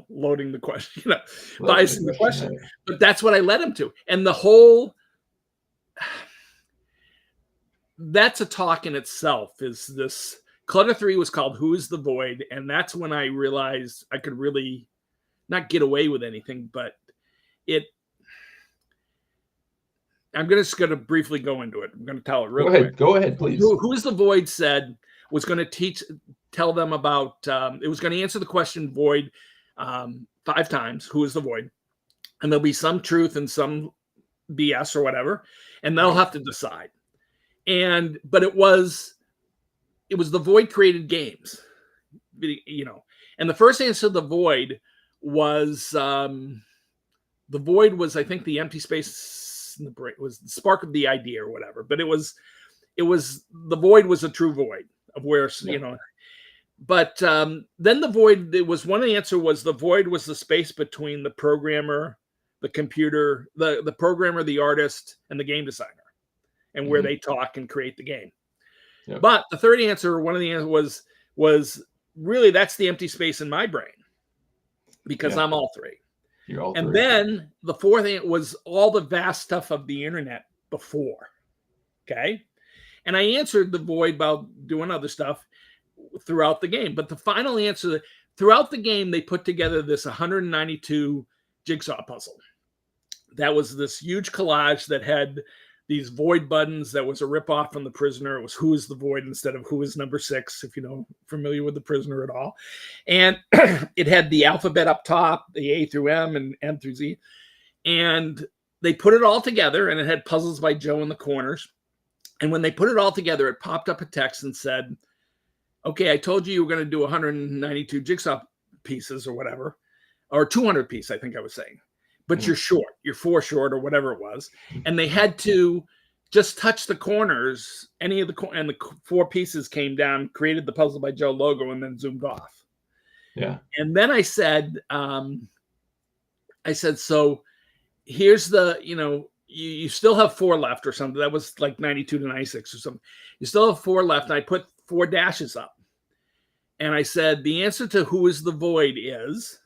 [SPEAKER 2] loading the question, biasing the question. But that's what I led him to. And the whole, that's a talk in itself, is this. Clutter 3 was called Who is the Void? And that's when I realized I could really not get away with anything, but I'm just going to briefly go into it. I'm going to tell it real quick.
[SPEAKER 1] Go ahead, please.
[SPEAKER 2] Who is the Void said was going to tell them about, it was going to answer the question void 5 times. Who is the Void? And there'll be some truth and some BS or whatever, and they'll have to decide. But it was the Void created games, and the first answer to the Void was the void was, I think, the empty space in the brain, was the spark of the idea or whatever. But it was the void was a true void of where, you know. But then the void, it was one of the answer was the void was the space between the programmer, the computer, the programmer, the artist, and the game designer, and where they talk and create the game. Yep. But the third answer, one of the answers was really that's the empty space in my brain, because I'm all three.
[SPEAKER 1] You're all
[SPEAKER 2] and
[SPEAKER 1] three.
[SPEAKER 2] Then the fourth was all the vast stuff of the internet before. Okay. And I answered the void about doing other stuff throughout the game. But the final answer, throughout the game, they put together this 192 jigsaw puzzle. That was this huge collage that had these void buttons. That was a ripoff from The Prisoner. It was who is the void instead of who is number 6, if you know, familiar with The Prisoner at all. And it had the alphabet up top, the A through M and M through Z. And they put it all together, and it had Puzzles by Joe in the corners. And when they put it all together, it popped up a text and said, okay, I told you were going to do 192 jigsaw pieces or whatever, or 200 piece, I think I was saying, but you're short, you're 4 short or whatever it was. And they had to just touch the corners, any of the, and the 4 pieces came down, created the Puzzle by Joe logo, and then zoomed off.
[SPEAKER 1] Yeah.
[SPEAKER 2] And then I said, so here's the, you know, you still have 4 left or something. That was like 92 to 96 or something. You still have 4 left. And I put 4 dashes up. And I said, the answer to who is the void is,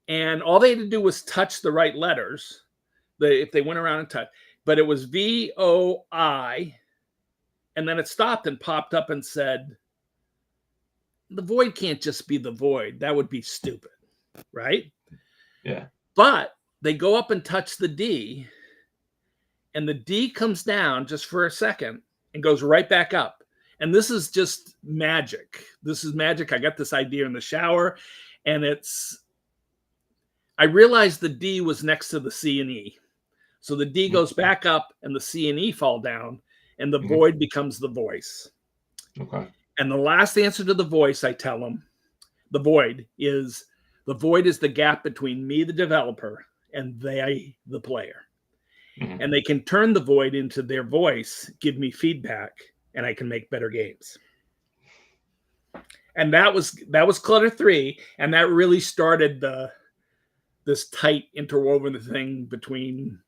[SPEAKER 2] and all they had to do was touch the right letters. If they went around and touched, but it was VOI. And then it stopped and popped up and said, the void can't just be the void. That would be stupid. Right?
[SPEAKER 1] Yeah.
[SPEAKER 2] But they go up and touch the D, and the D comes down just for a second and goes right back up. And this is just magic. This is magic. I got this idea in the shower, and I realized the D was next to the C and E. So the D goes back up and the C and E fall down, and the void becomes the voice.
[SPEAKER 1] Okay.
[SPEAKER 2] And the last answer to the voice, I tell them, the void is the gap between me, the developer, and they, the player. And they can turn the void into their voice, give me feedback, and I can make better games. And that was Clutter 3, and that really started this tight interwoven thing between,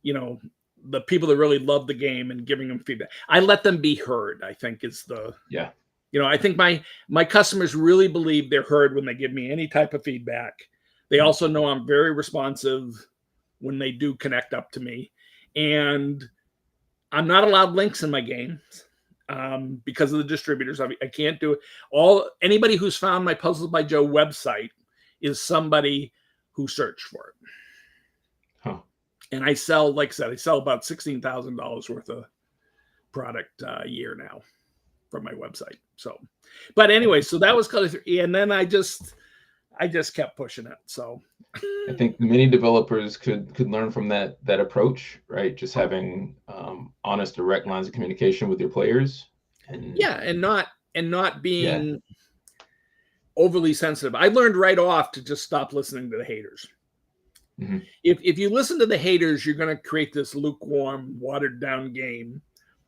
[SPEAKER 2] you know, the people that really love the game and giving them feedback. I let them be heard, I think is the, you know, I think my customers really believe they're heard when they give me any type of feedback. They also know I'm very responsive when they do connect up to me. And I'm not allowed links in my games because of the distributors. I can't do it. Anybody who's found my Puzzles by Joe website is somebody who searched for it.
[SPEAKER 1] Huh. And
[SPEAKER 2] I sell, like I said, I sell about $16,000 worth of product a year now from my website. So, but anyway, so that was Clutter 3. And then I just kept pushing it. So
[SPEAKER 1] I think many developers could learn from that approach, right? Just having honest, direct lines of communication with your players, and
[SPEAKER 2] not being overly sensitive. I learned right off to just stop listening to the haters. If you listen to the haters, you're going to create this lukewarm, watered down game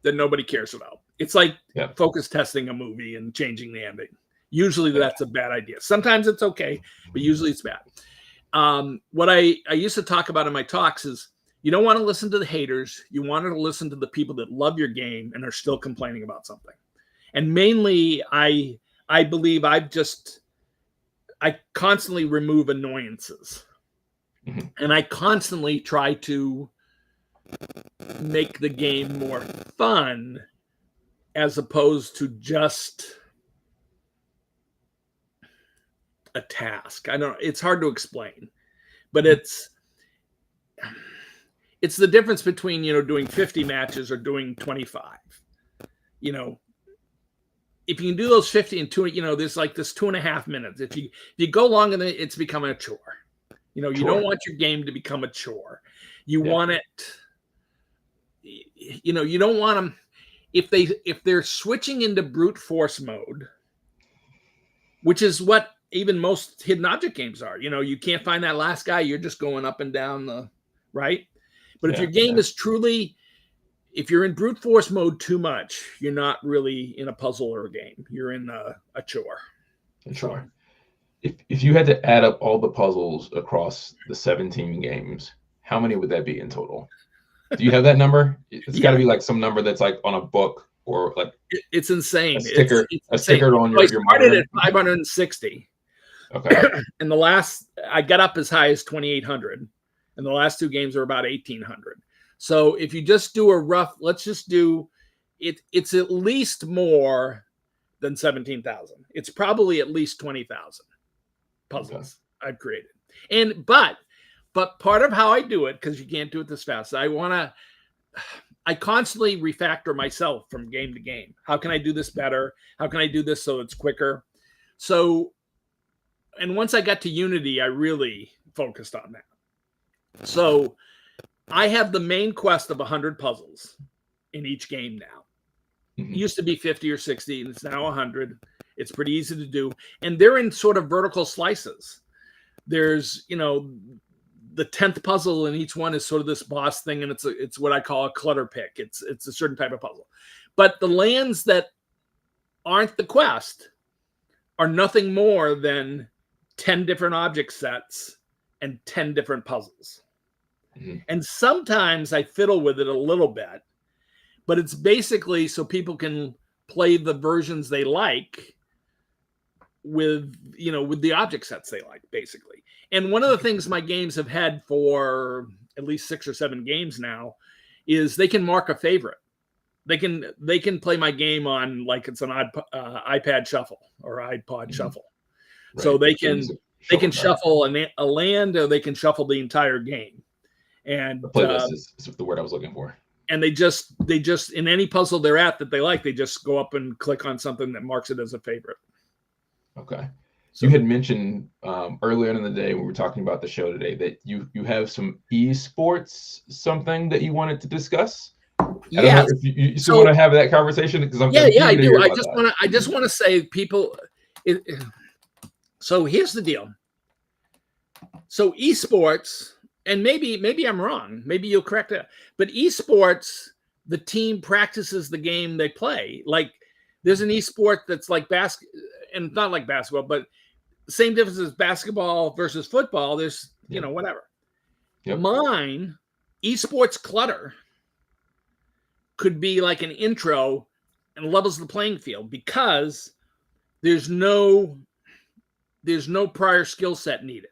[SPEAKER 2] that nobody cares about. It's like focus testing a movie and changing the ending. Usually that's a bad idea. Sometimes it's okay, but usually it's bad. What I used to talk about in my talks is you don't want to listen to the haters. You want to listen to the people that love your game and are still complaining about something. And mainly, I believe I constantly remove annoyances. And I constantly try to make the game more fun as opposed to just a task. I don't know. It's hard to explain, but it's the difference between, you know, doing 50 matches or doing 25. You know, if you can do those 50 in 2, you know, there's like this 2.5 minutes. If you go longer than it's becoming a chore. You know, you don't want your game to become a chore. You want it, you know, you don't want them, if they're switching into brute force mode, which is what even most hidden object games are. You can't find that last guy. You're just going up and down the right. But if your game is truly, if you're in brute force mode too much, you're not really in a puzzle or a game. You're in a chore.
[SPEAKER 1] Sure. If you had to add up all the puzzles across the 17 games, how many would that be in total? Do you have that number? It's got to be like some number that's like on a book or like
[SPEAKER 2] it's insane.
[SPEAKER 1] A sticker,
[SPEAKER 2] it's
[SPEAKER 1] sticker on your
[SPEAKER 2] started monitor. At 560.
[SPEAKER 1] Okay.
[SPEAKER 2] And I got up as high as 2,800, and the last two games are about 1,800. So if you just do a rough, let's just do it. It's at least more than 17,000. It's probably at least 20,000 puzzles I've created. But part of how I do it, because you can't do it this fast, I constantly refactor myself from game to game. How can I do this better? How can I do this so it's quicker? So, and once I got to Unity, I really focused on that. So I have the main quest of 100 puzzles in each game now. It used to be 50 or 60, and it's now 100. It's pretty easy to do. And they're in sort of vertical slices. There's, the 10th puzzle in each one is sort of this boss thing, and it's what I call a clutter pick. It's a certain type of puzzle. But the lands that aren't the quest are nothing more than 10 different object sets and 10 different puzzles. And sometimes I fiddle with it a little bit, but it's basically so people can play the versions they like with the object sets they like, basically. And one of the things my games have had for at least 6 or 7 games now is they can mark a favorite. They can play my game on like it's an iPad shuffle or iPod shuffle. Right. So they can shuffle a land, or they can shuffle the entire game. And the
[SPEAKER 1] playlist is the word I was looking for.
[SPEAKER 2] And they just in any puzzle they're at that they like, they just go up and click on something that marks it as a favorite.
[SPEAKER 1] Okay. So you had mentioned earlier in the day when we were talking about the show today that you have some esports, something that you wanted to discuss.
[SPEAKER 2] Yeah.
[SPEAKER 1] You still want to have that conversation, because I'm
[SPEAKER 2] I do. I just want to say, people. So here's the deal. So esports, and maybe I'm wrong. Maybe you'll correct it. But esports, the team practices the game they play. Like there's an esport that's like and not like basketball, but same difference as basketball versus football. There's, whatever. Yep. Mine, esports clutter, could be like an intro and levels the playing field, because there's no prior skill set needed.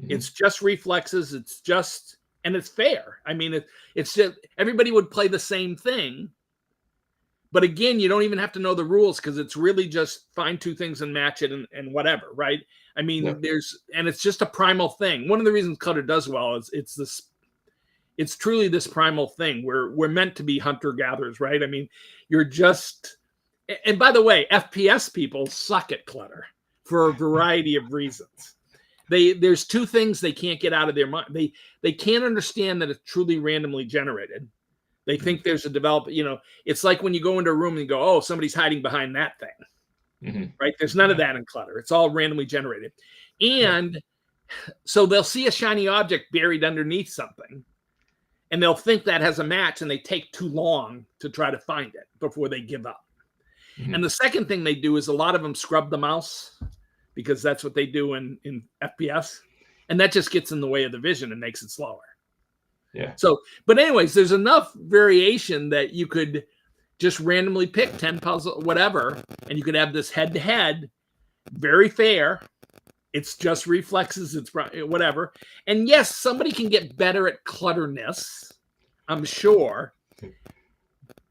[SPEAKER 2] It's just reflexes. And it's fair. I mean, it's just, everybody would play the same thing. But again, you don't even have to know the rules, because it's really just find two things and match it and whatever, right? I mean, it's just a primal thing. One of the reasons clutter does well is it's truly this primal thing. We're meant to be hunter-gatherers, right? I mean, and by the way, FPS people suck at clutter for a variety of reasons. There's two things they can't get out of their mind. They can't understand that it's truly randomly generated. They think there's a developer, it's like when you go into a room and you go, oh, somebody's hiding behind that thing, right? There's none of that in clutter. It's all randomly generated. And so they'll see a shiny object buried underneath something, and they'll think that has a match, and they take too long to try to find it before they give up. And the second thing they do is a lot of them scrub the mouse, because that's what they do in FPS. And that just gets in the way of the vision and makes it slower. Yeah. So, but anyways, there's enough variation that you could just randomly pick 10 puzzle, whatever, and you could have this head-to-head, very fair. It's just reflexes. It's whatever. And yes, somebody can get better at clutterness, I'm sure.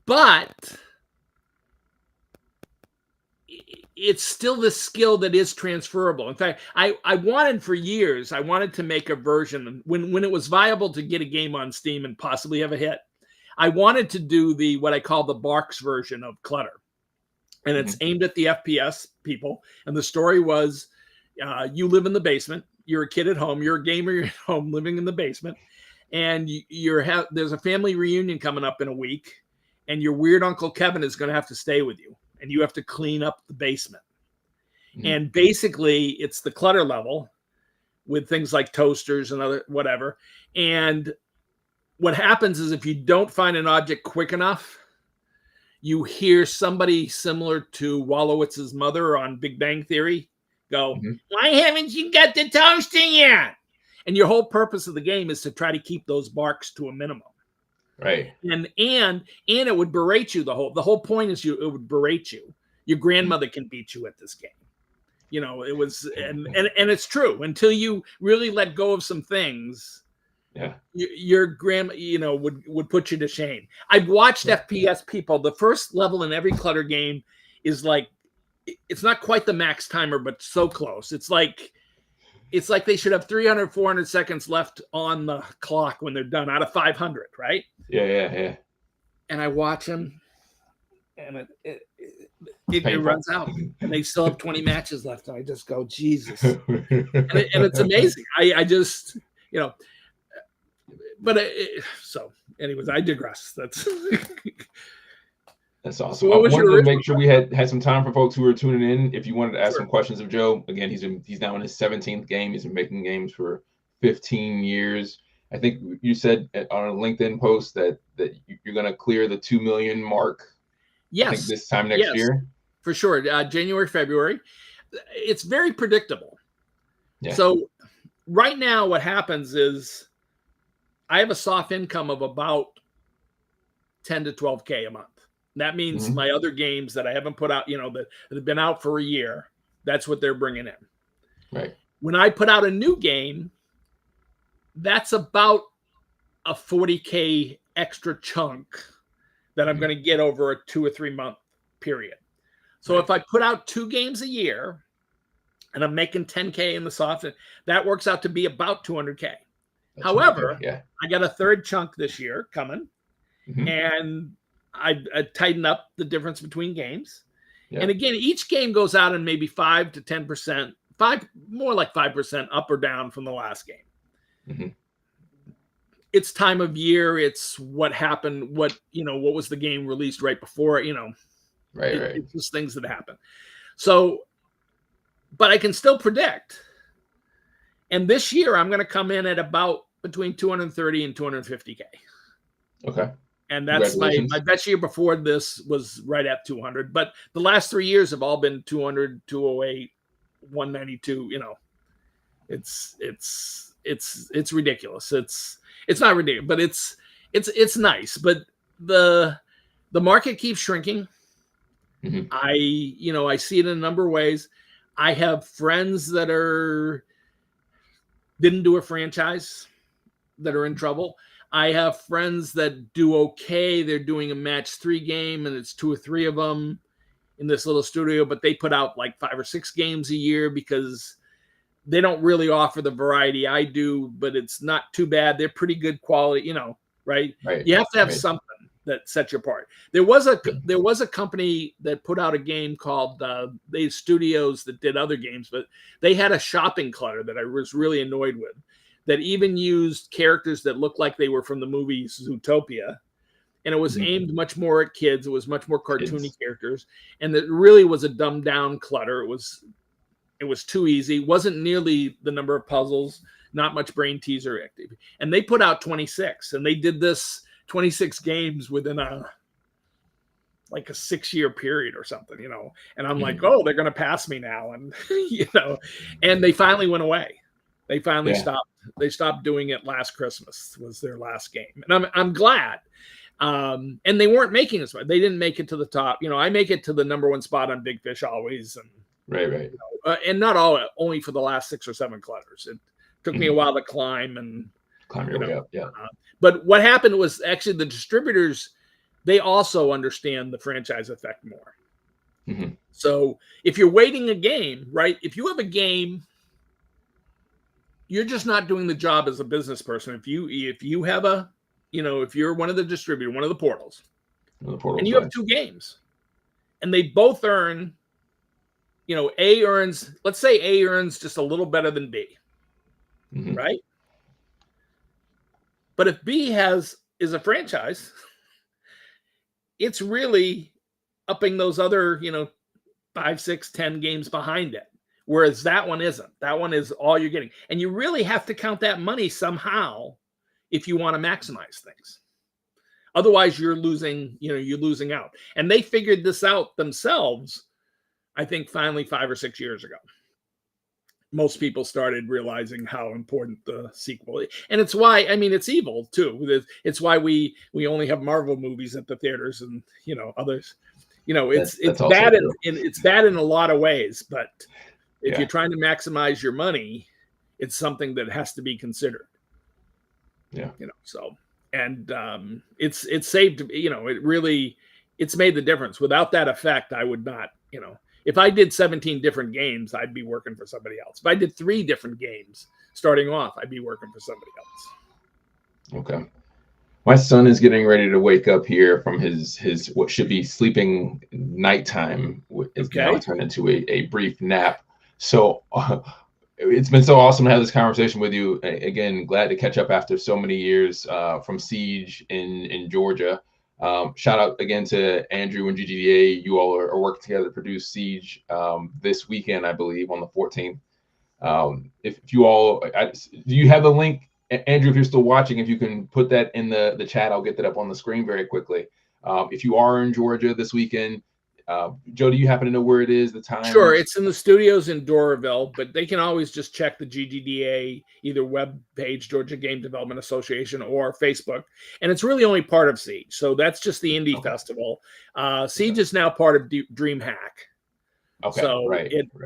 [SPEAKER 2] But it's still the skill that is transferable. In fact, I wanted for years, I wanted to make a version when it was viable to get a game on Steam and possibly have a hit. I wanted to do what I call the Barks version of clutter. And it's aimed at the FPS people. And the story was, you live in the basement. You're a kid at home. You're a gamer. You're at home living in the basement. And there's a family reunion coming up in a week. And your weird Uncle Kevin is going to have to stay with you. And you have to clean up the basement. And basically it's the clutter level with things like toasters and other whatever. And what happens is if you don't find an object quick enough, you hear somebody similar to Wolowitz's mother on Big Bang Theory go, why haven't you got the toaster yet? And your whole purpose of the game is to try to keep those barks to a minimum.
[SPEAKER 1] Right.
[SPEAKER 2] And it would berate you. The whole point is it would berate you. Your grandmother can beat you at this game. You know, it was, and it's true. Until you really let go of some things,
[SPEAKER 1] yeah,
[SPEAKER 2] your grandma, you know, would put you to shame. I've watched FPS people. The first level in every clutter game is like, it's not quite the max timer, but so close. It's like they should have 300, 400 seconds left on the clock when they're done out of 500, right?
[SPEAKER 1] Yeah.
[SPEAKER 2] And I watch them, and it runs out, and they still have 20 matches left. And I just go, Jesus. and it's amazing. I just, you know, but so anyways, I digress. That's
[SPEAKER 1] awesome. So I wanted to make sure we had some time for folks who are tuning in. If you wanted to ask some questions of Joe, again, he's now in his 17th game. He's been making games for 15 years. I think you said on a LinkedIn post that you're going to clear the 2 million mark.
[SPEAKER 2] Yes.
[SPEAKER 1] I think this time next year.
[SPEAKER 2] For sure. January, February. It's very predictable.
[SPEAKER 1] Yeah.
[SPEAKER 2] So right now what happens is I have a soft income of about 10 to 12K a month. That means my other games that I haven't put out, you know, that have been out for a year, that's what they're bringing in.
[SPEAKER 1] Right.
[SPEAKER 2] When I put out a new game, that's about a 40K extra chunk that I'm going to get over a 2 or 3 month period. So if I put out 2 games a year and I'm making 10K in the soft, that works out to be about 200K. However, I got a third chunk this year coming, and I tighten up the difference between games. Yeah. And again, each game goes out in maybe 5 to 10%, more like 5% up or down from the last game. It's time of year. It's what happened. What was the game released right before,
[SPEAKER 1] right.
[SPEAKER 2] It's just things that happen. So, but I can still predict. And this year I'm going to come in at about between 230 and 250K.
[SPEAKER 1] Okay.
[SPEAKER 2] And that's my best year before this was right at 200. But the last 3 years have all been 200, 208, 192. You know, it's ridiculous. It's not ridiculous, but it's nice. But the market keeps shrinking. I see it in a number of ways. I have friends that didn't do a franchise that are in trouble. I have friends that do okay. They're doing a match 3 game and it's 2 or 3 of them in this little studio, but they put out like 5 or 6 games a year because they don't really offer the variety I do, but it's not too bad. They're pretty good quality, right? You have to have something that sets you apart. There was a company that put out a game called they studios that did other games, but they had a shopping clutter that I was really annoyed with, that even used characters that looked like they were from the movie Zootopia. And it was aimed much more at kids. It was much more cartoony characters. And it really was a dumbed down clutter. It was too easy. Wasn't nearly the number of puzzles, not much brain teaser activity. And they put out 26, and they did this 26 games within a 6-year period or something, and I'm like, oh, they're going to pass me now. And, and they finally went away. They finally stopped. They stopped doing it last Christmas was their last game. And I'm glad. And they weren't making as much. They didn't make it to the top. I make it to the number 1 spot on Big Fish always. And
[SPEAKER 1] right.
[SPEAKER 2] And not only for the last 6 or 7 clutters. It took me a while to climb and
[SPEAKER 1] climb your way up. Yeah.
[SPEAKER 2] But what happened was actually the distributors, they also understand the franchise effect more. So if you're waiting a game, right? If you have a game, you're just not doing the job as a business person. If you have if you're one of the distributors, one of the portals, and you have 2 games, and they both earn, A earns, let's say A earns just a little better than B, right? But if B is a franchise, it's really upping those other, 5, 6, 10 games behind it. Whereas that one isn't. That one is all you're getting. And you really have to count that money somehow if you want to maximize things. Otherwise, you're losing out. And they figured this out themselves, I think, finally 5 or 6 years ago. Most people started realizing how important the sequel is. And it's why, I mean, it's evil too. It's why we only have Marvel movies at the theaters and, others. It's bad it's bad in a lot of ways, but if you're trying to maximize your money, it's something that has to be considered.
[SPEAKER 1] Yeah.
[SPEAKER 2] So, and it's saved, it's made the difference. Without that effect, I would not, if I did 17 different games, I'd be working for somebody else. If I did 3 different games starting off, I'd be working for somebody else.
[SPEAKER 1] Okay. My son is getting ready to wake up here from his what should be sleeping nighttime. It's now turned into a brief nap. So it's been so awesome to have this conversation with you. Again, glad to catch up after so many years from Siege in Georgia. Shout out again to Andrew and GGDA. You all are working together to produce Siege this weekend, I believe, on the 14th. If you all, do you have a link, Andrew, if you're still watching, if you can put that in the chat, I'll get that up on the screen very quickly. If you are in Georgia this weekend, Joe, do you happen to know where it is, the time?
[SPEAKER 2] Sure, it's in the studios in Doraville, but they can always just check the GGDA either web page, Georgia Game Development Association, or Facebook. And it's really only part of Siege. So that's just the indie festival. Siege is now part of DreamHack.
[SPEAKER 1] Okay,
[SPEAKER 2] so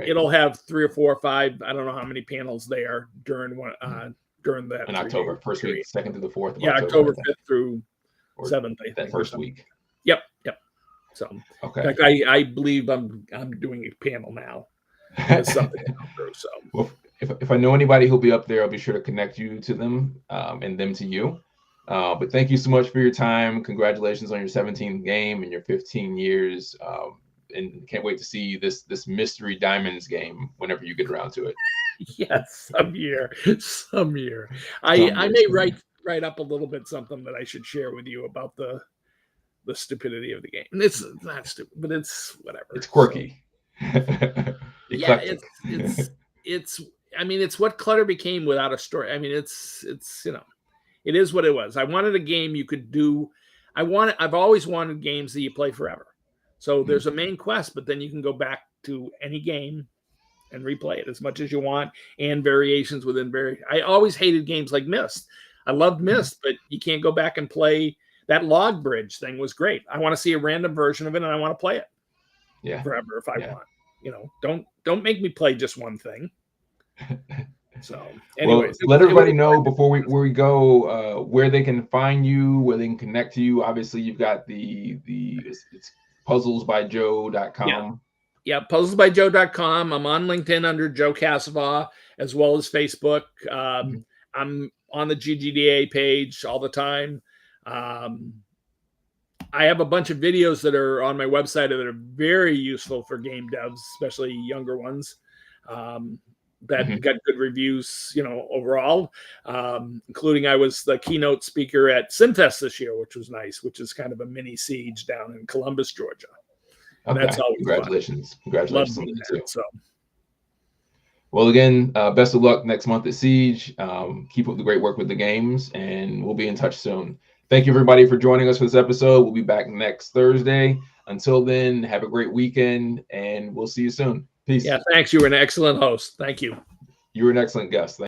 [SPEAKER 2] it'll have 3 or 4 or 5, I don't know how many panels there during that.
[SPEAKER 1] In October, first week, 2nd through the 4th.
[SPEAKER 2] Yeah, October 5th through 7th, I think.
[SPEAKER 1] That first week.
[SPEAKER 2] Yep. So,
[SPEAKER 1] okay.
[SPEAKER 2] In fact, I believe I'm doing a panel now. Something to go through. So,
[SPEAKER 1] well, if I know anybody who'll be up there, I'll be sure to connect you to them and them to you. But thank you so much for your time. Congratulations on your 17th game and your 15 years. And can't wait to see this Mystery Diamonds game whenever you get around to it.
[SPEAKER 2] Yes, some year. I may write up a little bit something that I should share with you about the stupidity of the game. And it's not stupid, but it's whatever.
[SPEAKER 1] It's quirky.
[SPEAKER 2] So, yeah, it's I mean, it's what Clutter became without a story. I mean, it's it is what it was. I wanted a game you could do. I've always wanted games that you play forever. So there's a main quest, but then you can go back to any game and replay it as much as you want, and variations within I always hated games like Myst. I loved Myst, but you can't go back and play. That log bridge thing was great. I want to see a random version of it, and I want to play it forever if I want. Don't make me play just one thing. So, anyways,
[SPEAKER 1] let everybody know before we go where they can find you, where they can connect to you. Obviously, you've got it's puzzlesbyjoe.com.
[SPEAKER 2] Yeah, puzzlesbyjoe.com. I'm on LinkedIn under Joe Casava, as well as Facebook. I'm on the GGDA page all the time. I have a bunch of videos that are on my website that are very useful for game devs, especially younger ones, that got good reviews, overall, including I was the keynote speaker at SimFest this year, which was nice, which is kind of a mini Siege down in Columbus, Georgia.
[SPEAKER 1] Okay.
[SPEAKER 2] That's always
[SPEAKER 1] Congratulations.
[SPEAKER 2] fun.
[SPEAKER 1] Congratulations.
[SPEAKER 2] So.
[SPEAKER 1] Well, again, best of luck next month at Siege. Keep up the great work with the games, and we'll be in touch soon. Thank you, everybody, for joining us for this episode. We'll be back next Thursday. Until then, have a great weekend, and we'll see you soon. Peace.
[SPEAKER 2] Yeah, thanks. You were an excellent host. Thank you.
[SPEAKER 1] You were an excellent guest.